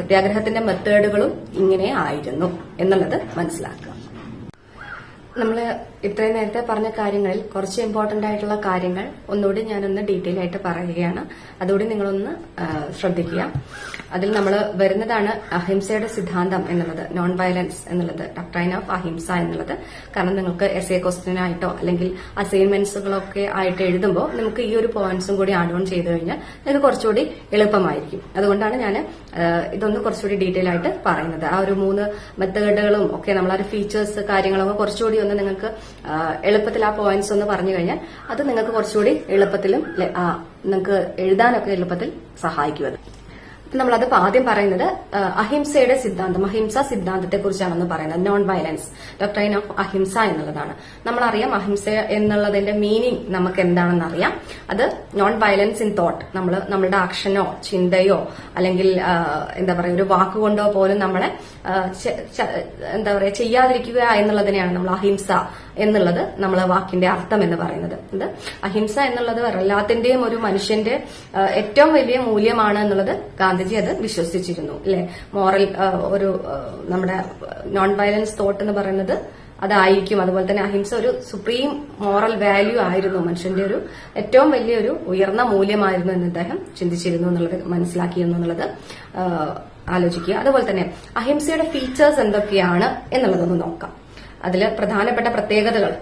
S1: സത്യാഗ്രഹത്തിന്റെ മെത്തേഡുകളും ഇങ്ങനെ ആയിരുന്നു എന്നുള്ളത് മനസ്സിലാക്കുക. നമ്മൾ ഇത്രയും നേരത്തെ പറഞ്ഞ കാര്യങ്ങളിൽ കുറച്ച് ഇമ്പോർട്ടന്റ് ആയിട്ടുള്ള കാര്യങ്ങൾ ഒന്നുകൂടി ഞാനൊന്ന് ഡീറ്റെയിൽ ആയിട്ട് പറയുകയാണ്. അതുകൂടി നിങ്ങളൊന്ന് ശ്രദ്ധിക്കുക. അതിൽ നമ്മൾ വരുന്നതാണ് അഹിംസയുടെ സിദ്ധാന്തം എന്നുള്ളത്, നോൺ വയലൻസ് എന്നുള്ളത്, ഡോക്ട്രൈൻ ഓഫ് അഹിംസ എന്നുള്ളത്. കാരണം നിങ്ങൾക്ക് എസ്എ ക്വസ്റ്റ്യൻ ആയിട്ടോ അല്ലെങ്കിൽ അസൈൻമെന്റ്സുകളൊക്കെ ആയിട്ട് എഴുതുമ്പോൾ നമുക്ക് ഈ ഒരു പോയിന്റ്സും കൂടി ആഡ് ഓൺ ചെയ്ത് കഴിഞ്ഞാൽ നിങ്ങൾക്ക് കുറച്ചുകൂടി എളുപ്പമായിരിക്കും. അതുകൊണ്ടാണ് ഞാൻ ഇതൊന്ന് കുറച്ചുകൂടി ഡീറ്റെയിൽ ആയിട്ട് പറയുന്നത്. ആ ഒരു 3 മെത്തേഡുകളും ഒക്കെ, നമ്മളൊരു ഫീച്ചേഴ്സ് കാര്യങ്ങളൊക്കെ കുറച്ചുകൂടി ഒന്ന് നിങ്ങൾക്ക് എളുപ്പത്തിൽ ആ പോയിന്റ്സ് ഒന്ന് പറഞ്ഞു കഴിഞ്ഞാൽ അത് നിങ്ങൾക്ക് കുറച്ചുകൂടി എളുപ്പത്തിലും നിങ്ങൾക്ക് എഴുതാനൊക്കെ എളുപ്പത്തിൽ സഹായിക്കും. നമ്മളത് ആദ്യം പറയുന്നത് അഹിംസയുടെ സിദ്ധാന്തം, അഹിംസ സിദ്ധാന്തത്തെ കുറിച്ചാണെന്ന് പറയുന്നത്. നോൺ വയലൻസ്, ഡോക്ട്രൈൻ ഓഫ് അഹിംസ എന്നുള്ളതാണ്. നമ്മളറിയാം അഹിംസ എന്നുള്ളതിന്റെ മീനിങ് നമുക്ക് എന്താണെന്ന് അറിയാം. അത് നോൺ വയലൻസ് ഇൻ തോട്ട്, നമ്മളുടെ ആക്ഷനോ ചിന്തയോ അല്ലെങ്കിൽ എന്താ പറയുക ഒരു വാക്കുകൊണ്ടോ പോലും നമ്മളെ എന്താ പറയുക ചെയ്യാതിരിക്കുക എന്നുള്ളതിനെയാണ് നമ്മൾ അഹിംസ എന്നുള്ളത് നമ്മളെ വാക്കിന്റെ അർത്ഥം എന്ന് പറയുന്നത്. ഇത് അഹിംസ എന്നുള്ളത് എല്ലാത്തിന്റെയും ഒരു മനുഷ്യന്റെ ഏറ്റവും വലിയ മൂല്യമാണ് എന്നുള്ളത് ഗാന്ധിജി അത് വിശ്വസിച്ചിരുന്നു അല്ലെ. മോറൽ ഒരു നമ്മുടെ നോൺ വയലൻസ് തോട്ട് എന്ന് പറയുന്നത് അതായിരിക്കും. അതുപോലെ തന്നെ അഹിംസ ഒരു സുപ്രീം മോറൽ വാല്യൂ ആയിരുന്നു, മനുഷ്യന്റെ ഒരു ഏറ്റവും വലിയൊരു ഉയർന്ന മൂല്യമായിരുന്നു എന്ന് അദ്ദേഹം ചിന്തിച്ചിരുന്നു എന്നുള്ളത് മനസ്സിലാക്കിയിരുന്നു എന്നുള്ളത് ആലോചിക്കുക. അതുപോലെ തന്നെ അഹിംസയുടെ ഫീച്ചേഴ്സ് എന്തൊക്കെയാണ് എന്നുള്ളതൊന്ന് നോക്കാം. അതിൽ പ്രധാനപ്പെട്ട പ്രത്യേകതകൾ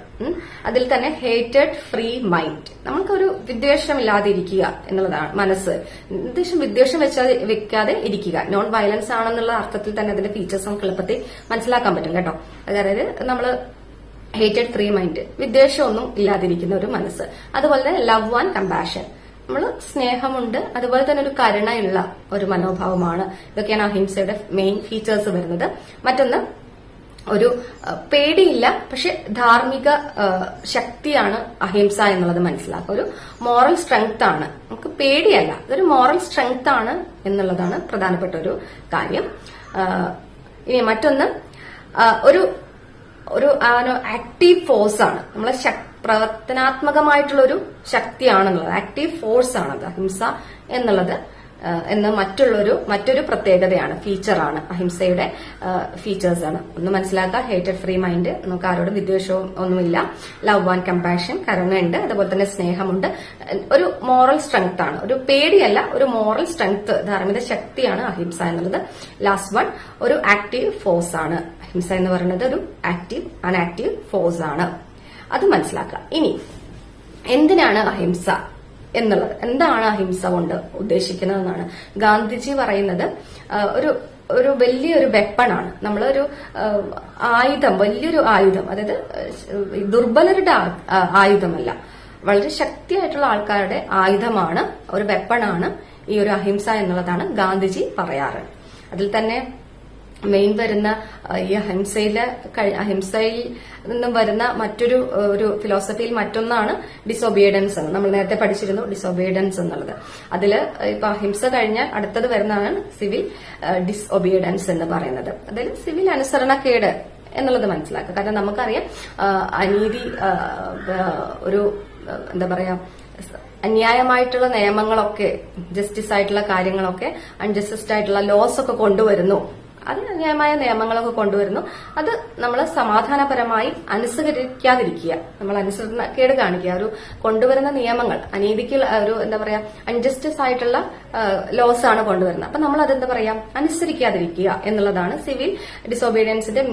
S1: അതിൽ തന്നെ ഹേറ്റഡ് ഫ്രീ മൈൻഡ്, നമുക്കൊരു വിദ്വേഷമില്ലാതെ ഇരിക്കുക എന്നുള്ളതാണ്. മനസ്സ് വിദ്വേഷം വെക്കാതെ ഇരിക്കുക, നോൺ വയലൻസ് ആണെന്നുള്ള അർത്ഥത്തിൽ തന്നെ അതിന്റെ ഫീച്ചേഴ്സ് നമുക്ക് എളുപ്പത്തിൽ മനസ്സിലാക്കാൻ പറ്റും കേട്ടോ. അതായത് നമ്മള് ഹേറ്റഡ് ഫ്രീ മൈൻഡ്, വിദ്വേഷമൊന്നും ഇല്ലാതിരിക്കുന്ന ഒരു മനസ്സ്. അതുപോലെ തന്നെ ലവ് ആൻഡ് കമ്പാഷൻ, നമ്മൾ സ്നേഹമുണ്ട്, അതുപോലെ തന്നെ ഒരു കരുണയുള്ള ഒരു മനോഭാവമാണ്. ഇതൊക്കെയാണ് അഹിംസയുടെ മെയിൻ ഫീച്ചേഴ്സ് വരുന്നത്. മറ്റൊന്ന്, ഒരു പേടിയില്ല, പക്ഷെ ധാർമ്മിക ശക്തിയാണ് അഹിംസ എന്നുള്ളത് മനസ്സിലാക്കുക. ഒരു മോറൽ സ്ട്രെങ്ത് ആണ്, നമുക്ക് പേടിയല്ല, ഇതൊരു മോറൽ സ്ട്രെങ്ത് ആണ് എന്നുള്ളതാണ് പ്രധാനപ്പെട്ട ഒരു കാര്യം. ഇനി മറ്റൊന്ന്, ഒരു ആക്റ്റീവ് ഫോഴ്സ് ആണ്, നമ്മളെ പ്രവർത്തനാത്മകമായിട്ടുള്ള ഒരു ശക്തിയാണെന്നുള്ളത്, ആക്റ്റീവ് ഫോഴ്സ് ആണത് അഹിംസ എന്നുള്ളത് എന്ന് മറ്റൊരു പ്രത്യേകതയാണ്, ഫീച്ചറാണ്, അഹിംസയുടെ ഫീച്ചേഴ്സ് ആണ്. ഒന്ന് മനസ്സിലാക്കുക, ഹേറ്റഡ് ഫ്രീ മൈൻഡ്, നമുക്ക് ആരോടും വിദ്വേഷവും ഒന്നുമില്ല, ലവ് ആൻഡ് കമ്പാഷൻ, കരുണയുണ്ട്, അതുപോലെ തന്നെ സ്നേഹമുണ്ട്, ഒരു മോറൽ സ്ട്രെങ്ത് ആണ്, ഒരു പേടിയല്ല, ഒരു മോറൽ സ്ട്രെങ്ത്, ധാർമ്മിക ശക്തിയാണ് അഹിംസ എന്നുള്ളത്. ലാസ്റ്റ് വൺ, ഒരു ആക്റ്റീവ് ഫോഴ്സ് ആണ്. അഹിംസ എന്ന് പറയുന്നത് ഒരു അൺആക്റ്റീവ് ഫോഴ്സ് ആണ്, അത് മനസ്സിലാക്കുക. ഇനി എന്തിനാണ് അഹിംസ എന്നുള്ളത്, എന്താണ് അഹിംസ കൊണ്ട് ഉദ്ദേശിക്കുന്നതെന്നാണ് ഗാന്ധിജി പറയുന്നത്. ഒരു വലിയൊരു വെപ്പണാണ്, നമ്മളൊരു ആയുധം, വലിയൊരു ആയുധം, അതായത് ദുർബലരുടെ ആയുധമല്ല, വളരെ ശക്തിയായിട്ടുള്ള ആൾക്കാരുടെ ആയുധമാണ്, ഒരു വെപ്പണാണ് ഈ ഒരു അഹിംസ എന്നുള്ളതാണ് ഗാന്ധിജി പറയാറ്. അതിൽ തന്നെ മെയിൻ വരുന്ന ഈ അഹിംസയിൽ നിന്നും വരുന്ന മറ്റൊരു ഫിലോസഫിയിൽ മറ്റൊന്നാണ് ഡിസൊബീഡിയൻസ് എന്ന് നമ്മൾ നേരത്തെ പഠിച്ചിരുന്നു. ഡിസൊബീഡിയൻസ് എന്നുള്ളത് അതിൽ ഇപ്പൊ അഹിംസ കഴിഞ്ഞാൽ അടുത്തത് വരുന്നതാണ് സിവിൽ ഡിസൊബീഡിയൻസ് എന്ന് പറയുന്നത്. അതിൽ സിവിൽ അനുസരണക്കേട് എന്നുള്ളത് മനസ്സിലാക്കുക. കാരണം നമുക്കറിയാം അനീതി, എന്താ പറയാ, അന്യായമായിട്ടുള്ള നിയമങ്ങളൊക്കെ, ജസ്റ്റിസ് ആയിട്ടുള്ള കാര്യങ്ങളൊക്കെ, അൺജസ്റ്റിസ്ഡ് ആയിട്ടുള്ള ലോസ് ഒക്കെ കൊണ്ടുവരുന്നു, അത് അന്യായമായ നിയമങ്ങളൊക്കെ കൊണ്ടുവരുന്നു. അത് നമ്മൾ സമാധാനപരമായി അനുസരിക്കാതിരിക്കുക, നമ്മൾ അനുസരണക്കേട് കാണിക്കുക. ഒരു കൊണ്ടുവരുന്ന നിയമങ്ങൾ അനീതിക്ക് ഒരു എന്താ പറയാ, അൺജസ്റ്റിസ് ആയിട്ടുള്ള ലോസ് ആണ് കൊണ്ടുവരുന്നത്. അപ്പൊ നമ്മൾ അതെന്താ പറയാ, അനുസരിക്കാതിരിക്കുക എന്നുള്ളതാണ് സിവിൽ ഡിസൊബീഡിയൻസിന്റെ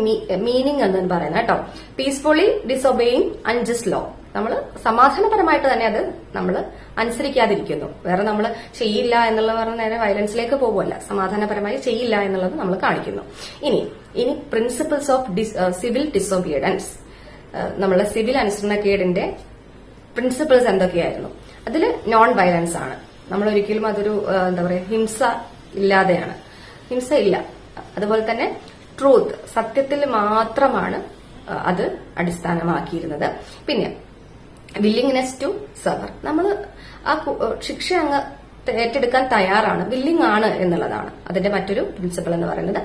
S1: മീനിങ് എന്ന് പറയുന്നത് കേട്ടോ. പീസ്ഫുള്ളി ഡിസൊബേയിങ് അൺജസ്റ്റ് ലോ, നമ്മൾ സമാധാനപരമായിട്ട് തന്നെ അത് നമ്മൾ അനുസരിക്കാതിരിക്കുന്നു. വേറെ നമ്മൾ ചെയ്യില്ല എന്നുള്ള പറഞ്ഞ നേരെ വയലൻസിലേക്ക് പോകുമല്ല, സമാധാനപരമായി ചെയ്യില്ല എന്നുള്ളത് നമ്മൾ കാണിക്കുന്നു. ഇനി പ്രിൻസിപ്പിൾസ് ഓഫ് സിവിൽ ഡിസൊബീഡിയൻസ്, നമ്മളെ സിവിൽ അനുസരണക്കേടിന്റെ പ്രിൻസിപ്പിൾസ് എന്തൊക്കെയായിരുന്നു? അതിൽ നോൺ വയലൻസ് ആണ്, നമ്മൾ ഒരിക്കലും അതൊരു എന്താ പറയാ, ഹിംസ ഇല്ലാതെയാണ്, ഹിംസ ഇല്ല. അതുപോലെ തന്നെ ട്രൂത്ത്, സത്യത്തിൽ മാത്രമാണ് അത് അടിസ്ഥാനമാക്കിയിരുന്നത്. പിന്നെ വില്ലിംഗ്നെസ് ടു സഫർ, നമ്മൾ ആ ശിക്ഷ അങ്ങ് ഏറ്റെടുക്കാൻ തയ്യാറാണ്, വില്ലിംഗ് ആണ് എന്നുള്ളതാണ് അതിന്റെ മറ്റൊരു പ്രിൻസിപ്പിൾ എന്ന് പറയുന്നത്.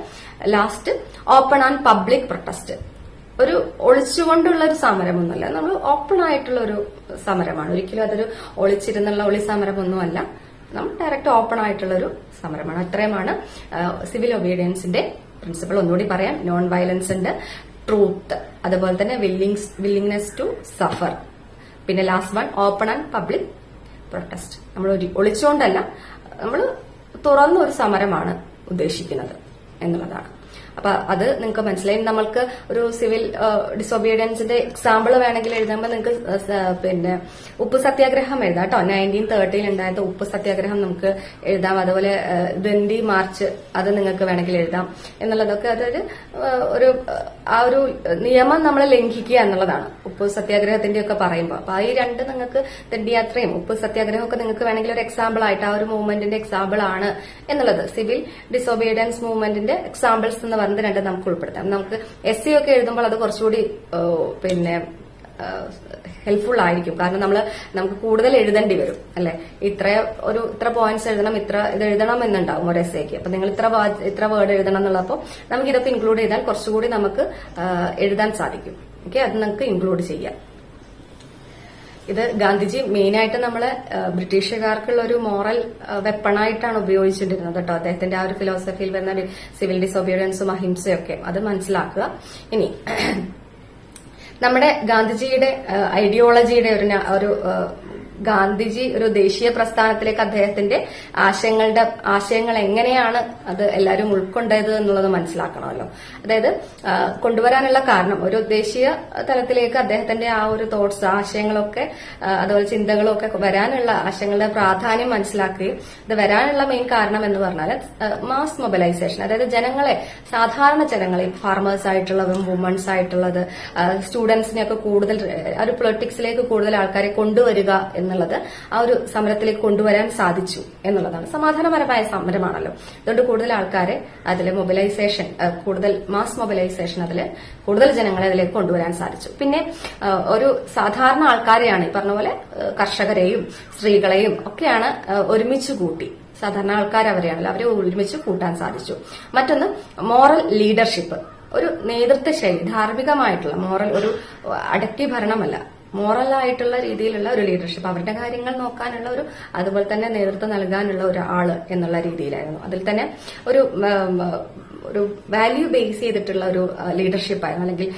S1: Last, open and public protest, ഒരു ഒളിച്ചുകൊണ്ടുള്ള ഒരു സമരമൊന്നുമല്ല, നമ്മൾ ഓപ്പൺ ആയിട്ടുള്ള ഒരു സമരമാണ്, ഒരിക്കലും അതൊരു ഒളിച്ചിരുന്നുള്ള ഒളി സമരമൊന്നുമല്ല, നമ്മൾ ഡയറക്റ്റ് ഓപ്പൺ ആയിട്ടുള്ള ഒരു സമരമാണ്. അത്രയുമാണ് സിവിൽ ഒബീഡിയൻസിന്റെ പ്രിൻസിപ്പിൾ. ഒന്നുകൂടി പറയാം, നോൺ വയലൻസ് ഉണ്ട്, ട്രൂത്ത്, അതുപോലെ തന്നെ വില്ലിംഗ്നെസ് ടു സഫർ, പിന്നെ last one open and public protest. നമ്മൾ ഒളിച്ചുകൊണ്ടല്ല, നമ്മൾ തുറന്ന ഒരു സമരമാണ് ഉദ്ദേശിക്കുന്നത് എന്നുള്ളതാണ്. അപ്പൊ അത് നിങ്ങൾക്ക് മനസ്സിലായി. നമ്മൾക്ക് ഒരു സിവിൽ ഡിസൊബീഡിയൻസിന്റെ എക്സാമ്പിൾ വേണമെങ്കിൽ എഴുതുമ്പോൾ നിങ്ങൾക്ക് പിന്നെ ഉപ്പ് സത്യാഗ്രഹം എഴുതാം കേട്ടോ. 1930 ഉണ്ടായത് ഉപ്പ് സത്യാഗ്രഹം നമുക്ക് എഴുതാം. അതുപോലെ ദണ്ഡി മാർച്ച്, അത് നിങ്ങൾക്ക് വേണമെങ്കിൽ എഴുതാം എന്നുള്ളതൊക്കെ. അതൊരു ആ ഒരു നിയമം നമ്മൾ ലംഘിക്കുക എന്നുള്ളതാണ് ഉപ്പ് സത്യാഗ്രഹത്തിന്റെ ഒക്കെ പറയുമ്പോൾ. അപ്പൊ ഈ രണ്ട് നിങ്ങൾക്ക് ദണ്ഡിയാത്രയും ഉപ്പ് സത്യാഗ്രഹവും ഒക്കെ നിങ്ങൾക്ക് വേണമെങ്കിൽ ഒരു എക്സാമ്പിൾ ആയിട്ട്, ആ ഒരു മൂവ്മെന്റിന്റെ എക്സാമ്പിൾ ആണ് എന്നുള്ളത്. സിവിൽ ഡിസൊബീഡിയൻസ് മൂവ്മെന്റിന്റെ എക്സാമ്പിൾസ് എന്ന് പറയുന്നത് രണ്ട് നമുക്ക് ഉൾപ്പെടുത്താം. നമുക്ക് SC ഒക്കെ എഴുതുമ്പോൾ അത് കുറച്ചുകൂടി പിന്നെ ഹെൽപ്ഫുൾ ആയിരിക്കും. കാരണം നമുക്ക് കൂടുതൽ എഴുതേണ്ടി വരും അല്ലെ. ഇത്ര പോയിന്റ്സ് എഴുതണം, ഇത് എഴുതണം എന്നുണ്ടാവും ഒരു എസ്സേക്ക്. അപ്പൊ നിങ്ങൾ ഇത്ര വേർഡ് എഴുതണം എന്നുള്ളപ്പോൾ നമുക്ക് ഇതൊക്കെ ഇൻക്ലൂഡ് ചെയ്താൽ കുറച്ചുകൂടി നമുക്ക് എഴുതാൻ സാധിക്കും. ഓക്കെ, അത് നമുക്ക് ഇൻക്ലൂഡ് ചെയ്യാം. ഇത് ഗാന്ധിജി മെയിനായിട്ട് നമ്മള് ബ്രിട്ടീഷുകാർക്കുള്ള ഒരു മോറൽ വെപ്പണായിട്ടാണ് ഉപയോഗിച്ചിരുന്നത് കേട്ടോ. അദ്ദേഹത്തിന്റെ ആ ഒരു ഫിലോസഫിയിൽ വരുന്ന സിവിൽ ഡിസൊബീഡിയൻസും അഹിംസയും ഒക്കെ അത് മനസ്സിലാക്കുക. ഇനി നമ്മുടെ ഗാന്ധിജിയുടെ ഐഡിയോളജിയുടെ ഒരു ഗാന്ധിജി ഒരു ദേശീയ പ്രസ്ഥാനത്തിലേക്ക് അദ്ദേഹത്തിന്റെ ആശയങ്ങൾ എങ്ങനെയാണ് അത് എല്ലാവരും ഉൾക്കൊണ്ടത് എന്നുള്ളത് മനസ്സിലാക്കണമല്ലോ. അതായത് കൊണ്ടുവരാനുള്ള കാരണം ഒരു ദേശീയ തലത്തിലേക്ക് അദ്ദേഹത്തിന്റെ ആ ഒരു തോട്ട്സ്, ആശയങ്ങളൊക്കെ അതുപോലെ ചിന്തകളും ഒക്കെ വരാനുള്ള ആശയങ്ങളുടെ പ്രാധാന്യം മനസ്സിലാക്കുകയും ഇത് വരാനുള്ള മെയിൻ കാരണം എന്ന് പറഞ്ഞാൽ മാസ് മൊബിലൈസേഷൻ, അതായത് ജനങ്ങളെ, സാധാരണ ജനങ്ങളെ, ഫാർമേഴ്സ് ആയിട്ടുള്ളതും വുമൺസ് ആയിട്ടുള്ളത്, സ്റ്റുഡൻസിനെയൊക്കെ കൂടുതൽ ഒരു പൊളിറ്റിക്സിലേക്ക് കൂടുതൽ ആൾക്കാരെ കൊണ്ടുവരിക എന്നുള്ളത് ആ ഒരു സമരത്തിലേക്ക് കൊണ്ടുവരാൻ സാധിച്ചു എന്നുള്ളതാണ്. സമാധാനപരമായ സമരമാണല്ലോ. അതുകൊണ്ട് കൂടുതൽ ആൾക്കാരെ അതിൽ മൊബിലൈസേഷൻ, കൂടുതൽ മാസ് മൊബിലൈസേഷൻ, അതിൽ കൂടുതൽ ജനങ്ങളെ അതിലേക്ക് കൊണ്ടുവരാൻ സാധിച്ചു. പിന്നെ ഒരു സാധാരണ ആൾക്കാരെയാണ് ഈ പറഞ്ഞ പോലെ കർഷകരെയും സ്ത്രീകളെയും ഒക്കെയാണ് ഒരുമിച്ച് കൂട്ടി, സാധാരണ ആൾക്കാർ അവരെയാണല്ലോ, അവരെ ഒരുമിച്ച് കൂട്ടാൻ സാധിച്ചു. മറ്റൊന്ന് മോറൽ ലീഡർഷിപ്പ്, ഒരു നേതൃത്വ ശൈലി, ധാർമ്മികമായിട്ടുള്ള മോറൽ, ഒരു അടക്കി ഭരണമല്ല, മോറലായിട്ടുള്ള രീതിയിലുള്ള ഒരു ലീഡർഷിപ്പ്, അവരുടെ കാര്യങ്ങൾ നോക്കാനുള്ള ഒരു, അതുപോലെ തന്നെ നേതൃത്വം നൽകാനുള്ള ഒരാള് എന്നുള്ള രീതിയിലായിരുന്നു. അതിൽ തന്നെ ഒരു വാല്യൂ ബേസ് ചെയ്തിട്ടുള്ള ഒരു ലീഡർഷിപ്പായിരുന്നു, അല്ലെങ്കിൽ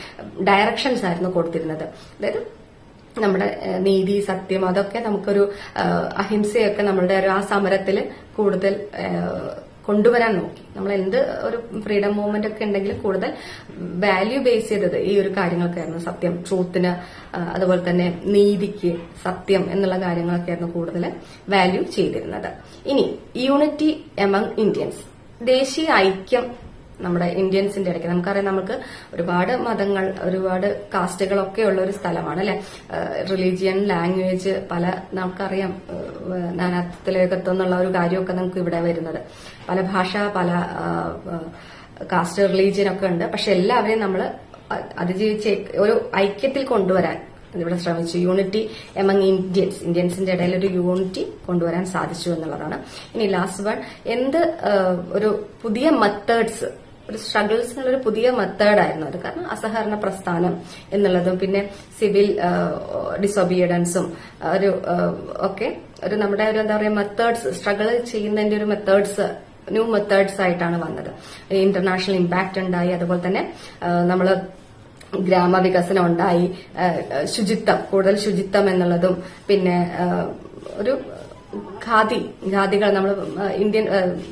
S1: ഡയറക്ഷൻസ് ആയിരുന്നു കൊടുത്തിരുന്നത്. അതായത് നമ്മുടെ നീതി, സത്യം, അതൊക്കെ നമുക്കൊരു അഹിംസയൊക്കെ നമ്മളുടെ ഒരു ആ സമരത്തിൽ കൂടുതൽ കൊണ്ടുവരാൻ നോക്കി. നമ്മൾ എന്ത് ഒരു ഫ്രീഡം മൂവ്മെന്റ് ഒക്കെ ഉണ്ടെങ്കിൽ കൂടുതൽ വാല്യൂ ബേസ് ചെയ്തത് ഈ ഒരു കാര്യങ്ങൾക്കായിരുന്നു. സത്യം, ട്രൂത്തിന്, അതുപോലെ തന്നെ നീതിക്ക്, സത്യം എന്നുള്ള കാര്യങ്ങളൊക്കെയായിരുന്നു കൂടുതൽ വാല്യൂ ചെയ്തിരുന്നത്. ഇനി യൂണിറ്റി എമംഗ് ഇന്ത്യൻസ്, ദേശീയ ഐക്യം നമ്മുടെ ഇന്ത്യൻസിന്റെ ഇടയ്ക്ക്. നമുക്കറിയാം, നമുക്ക് ഒരുപാട് മതങ്ങൾ, ഒരുപാട് കാസ്റ്റുകളൊക്കെ ഉള്ള ഒരു സ്ഥലമാണ് അല്ലെ. റിലീജിയൻ, ലാംഗ്വേജ്, നമുക്കറിയാം നാനാത്വത്തിലേക്കത്വം എന്നുള്ള ഒരു കാര്യമൊക്കെ നമുക്ക് ഇവിടെ വരുന്നത്. പല ഭാഷ, പല കാസ്റ്റ്, റിലീജിയൻ ഒക്കെ ഉണ്ട്. പക്ഷെ എല്ലാവരെയും നമ്മൾ അതിജീവിച്ച് ഒരു ഐക്യത്തിൽ കൊണ്ടുവരാൻ ഇവിടെ ശ്രമിച്ചു. യൂണിറ്റി എമംഗ് ഇന്ത്യൻസിന്റെ ഇടയിൽ ഒരു യൂണിറ്റി കൊണ്ടുവരാൻ സാധിച്ചു എന്നുള്ളതാണ്. ഇനി ലാസ്റ്റ് വൺ, ഒരു പുതിയ മെത്തേഡ്സ്, ഒരു സ്ട്രഗിൾസിനുള്ളൊരു പുതിയ മെത്തേഡായിരുന്നു അത്. കാരണം അസഹകരണ പ്രസ്ഥാനം എന്നുള്ളതും പിന്നെ സിവിൽ ഡിസൊബീഡിയൻസും ഒക്കെ നമ്മുടെ ഒരു എന്താ പറയുക മെത്തേഡ്സ്, സ്ട്രഗിൾ ചെയ്യുന്നതിന്റെ ഒരു മെത്തേഡ്സ്, ന്യൂ മെത്തേഡ്സ് ആയിട്ടാണ് വന്നത്. ഇന്റർനാഷണൽ ഇമ്പാക്ട് ഉണ്ടായി. അതുപോലെ തന്നെ നമ്മള് ഗ്രാമവികസനം ഉണ്ടായി, ശുചിത്വം, കൂടുതൽ ശുചിത്വം എന്നുള്ളതും പിന്നെ ഒരു ഖാദികൾ, നമ്മൾ ഇന്ത്യൻ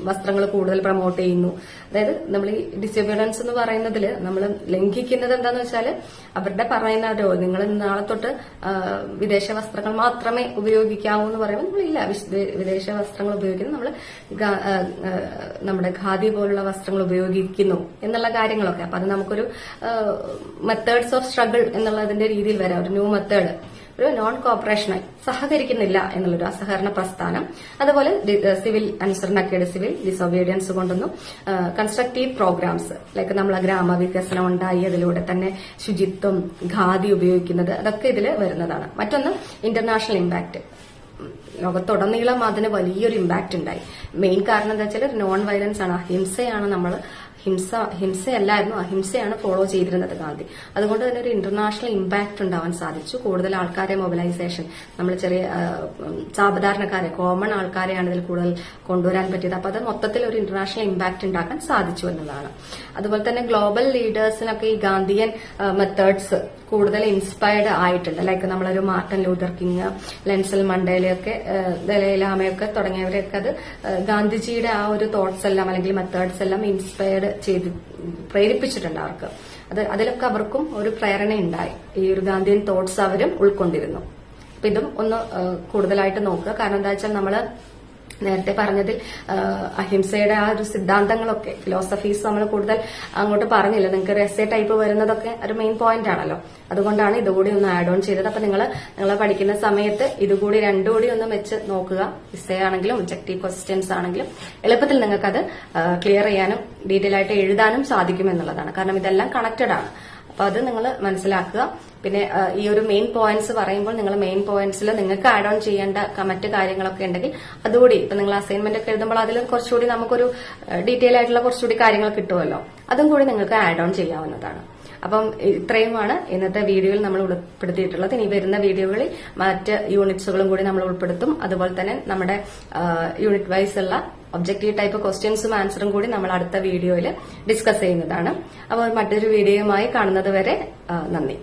S1: വസ്ത്രങ്ങൾ കൂടുതൽ പ്രൊമോട്ട് ചെയ്യുന്നു. അതായത് നമ്മൾ ഈ ഡിസൊബീഡിയൻസ് എന്ന് പറയുന്നതിൽ നമ്മൾ ലംഘിക്കുന്നത് എന്താന്ന് വെച്ചാൽ അവരുടെ പറയുന്നവരോ നിങ്ങൾ നാളെ തൊട്ട് വിദേശ വസ്ത്രങ്ങൾ മാത്രമേ ഉപയോഗിക്കാവൂ എന്ന് പറയുമ്പോൾ നമ്മളില്ല, വിദേശ വസ്ത്രങ്ങൾ ഉപയോഗിക്കുന്നു, നമ്മൾ നമ്മുടെ ഖാദി പോലുള്ള വസ്ത്രങ്ങൾ ഉപയോഗിക്കുന്നു എന്നുള്ള കാര്യങ്ങളൊക്കെ. അപ്പൊ അത് നമുക്കൊരു മെത്തേഡ്സ് ഓഫ് സ്ട്രഗിൾ എന്നുള്ളതിന്റെ രീതിയിൽ വരാം. ഒരു ന്യൂ മെത്തേഡ്, ഒരു നോൺ കോപ്പറേഷനായി സഹകരിക്കുന്നില്ല എന്നുള്ളൊരു അസഹകരണ പ്രസ്ഥാനം. അതുപോലെ സിവിൽ അനുസരണക്കേട്, സിവിൽ ഡിസൊബീഡിയൻസ് കൊണ്ടൊന്നും കൺസ്ട്രക്റ്റീവ് പ്രോഗ്രാംസ്, ലൈക്ക് നമ്മൾ ഗ്രാമവികസനം ഉണ്ടായി, അതിലൂടെ തന്നെ ശുചിത്വം, ഖാദി ഉപയോഗിക്കുന്നത്, അതൊക്കെ ഇതിൽ വരുന്നതാണ്. മറ്റൊന്ന് ഇന്റർനാഷണൽ ഇമ്പാക്ട്, ലോകത്തുടനീളം അതിന് വലിയൊരു ഇമ്പാക്ട് ഉണ്ടായി. മെയിൻ കാരണം എന്താ വെച്ചാൽ നോൺ വയലൻസ് ആണ്, അഹിംസയാണ്. നമ്മൾ ഹിംസയല്ലായിരുന്നു, അഹിംസയാണ് ഫോളോ ചെയ്തിരുന്നത് ഗാന്ധി. അതുകൊണ്ട് തന്നെ ഒരു ഇന്റർനാഷണൽ ഇമ്പാക്ട് ഉണ്ടാവാൻ സാധിച്ചു. കൂടുതൽ ആൾക്കാരെ മൊബിലൈസേഷൻ, നമ്മൾ ചെറിയ സാധാരണക്കാരെ, കോമൺ ആൾക്കാരെയാണ് ഇതിൽ കൂടുതൽ കൊണ്ടുവരാൻ പറ്റിയത്. അപ്പൊ അത് മൊത്തത്തിൽ ഒരു ഇന്റർനാഷണൽ ഇമ്പാക്ട് ഉണ്ടാക്കാൻ സാധിച്ചു എന്നതാണ്. അതുപോലെ തന്നെ ഗ്ലോബൽ ലീഡേഴ്സിനൊക്കെ ഈ ഗാന്ധിയൻ മെത്തേഡ്സ് കൂടുതൽ ഇൻസ്പയർഡ് ആയിട്ടുണ്ട്. ലൈക്ക് നമ്മളൊരു മാർട്ടിൻ ലൂതർ കിങ്, നെൽസൺ മണ്ടേലയൊക്കെ, ദലൈലാമയൊക്കെ തുടങ്ങിയവരെയൊക്കെ അത് ഗാന്ധിജിയുടെ ആ ഒരു തോട്ട്സ് എല്ലാം അല്ലെങ്കിൽ മെത്തേഡ്സ് എല്ലാം ഇൻസ്പയർഡ് ചെയ്ത് പ്രേരിപ്പിച്ചിട്ടുണ്ട് അവർക്ക്. അതിലൊക്കെ അവർക്കും ഒരു പ്രേരണയുണ്ടായി. ഈ ഒരു ഗാന്ധിയൻ തോട്ട്സ് അവരും ഉൾക്കൊണ്ടിരുന്നു. അപ്പൊ ഇതും ഒന്ന് കൂടുതലായിട്ട് നോക്കുക. കാരണം എന്താ വെച്ചാൽ നമ്മള് നേരത്തെ പറഞ്ഞതിൽ അഹിംസയുടെ ആ ഒരു സിദ്ധാന്തങ്ങളൊക്കെ, ഫിലോസഫീസ് നമ്മൾ കൂടുതൽ അങ്ങോട്ട് പറഞ്ഞില്ല. നിങ്ങൾക്ക് എസ്സേ ടൈപ്പ് വരുന്നതൊക്കെ ഒരു മെയിൻ പോയിന്റ് ആണല്ലോ. അതുകൊണ്ടാണ് ഇതുകൂടി ഒന്ന് ആഡ് ഓൺ ചെയ്തത്. അപ്പൊ നിങ്ങൾ പഠിക്കുന്ന സമയത്ത് ഇതുകൂടി രണ്ടുകൂടി ഒന്ന് വെച്ച് നോക്കുക. എസ്സേ ആണെങ്കിലും ഒബ്ജക്റ്റീവ് ക്വസ്റ്റ്യൻസ് ആണെങ്കിലും എളുപ്പത്തിൽ നിങ്ങൾക്കത് ക്ലിയർ ചെയ്യാനും ഡീറ്റെയിൽ ആയിട്ട് എഴുതാനും സാധിക്കും എന്നുള്ളതാണ്. കാരണം ഇതെല്ലാം കണക്റ്റഡ് ആണ്. അപ്പൊ അത് നിങ്ങൾ മനസ്സിലാക്കുക. പിന്നെ ഈ ഒരു മെയിൻ പോയിന്റ്സ് പറയുമ്പോൾ നിങ്ങൾ മെയിൻ പോയിന്റ്സിൽ നിങ്ങൾക്ക് ആഡ് ഓൺ ചെയ്യേണ്ട മറ്റ് കാര്യങ്ങളൊക്കെ ഉണ്ടെങ്കിൽ അതുകൂടി ഇപ്പൊ നിങ്ങൾ അസൈൻമെന്റ് ഒക്കെ എഴുതുമ്പോൾ അതിൽ കുറച്ചുകൂടി നമുക്കൊരു ഡീറ്റെയിൽ ആയിട്ടുള്ള കുറച്ചുകൂടി കാര്യങ്ങൾ കിട്ടുമല്ലോ, അതും കൂടി നിങ്ങൾക്ക് ആഡ് ഓൺ ചെയ്യാവുന്നതാണ്. അപ്പം ഇത്രയുമാണ് ഇന്നത്തെ വീഡിയോയിൽ നമ്മൾ ഉൾപ്പെടുത്തിയിട്ടുള്ളത്. ഇനി വരുന്ന വീഡിയോകളിൽ മറ്റ് യൂണിറ്റ്സുകളും കൂടി നമ്മൾ ഉൾപ്പെടുത്തും. അതുപോലെ തന്നെ നമ്മുടെ യൂണിറ്റ് വൈസ് ഉള്ള ഒബ്ജക്റ്റീവ് ടൈപ്പ് ക്വസ്റ്റ്യൻസും ആൻസറും കൂടി നമ്മൾ അടുത്ത വീഡിയോയിൽ ഡിസ്കസ് ചെയ്യുന്നതാണ്. അപ്പോൾ മറ്റൊരു വീഡിയോയുമായി കാണുന്നത് വരെ നന്ദി.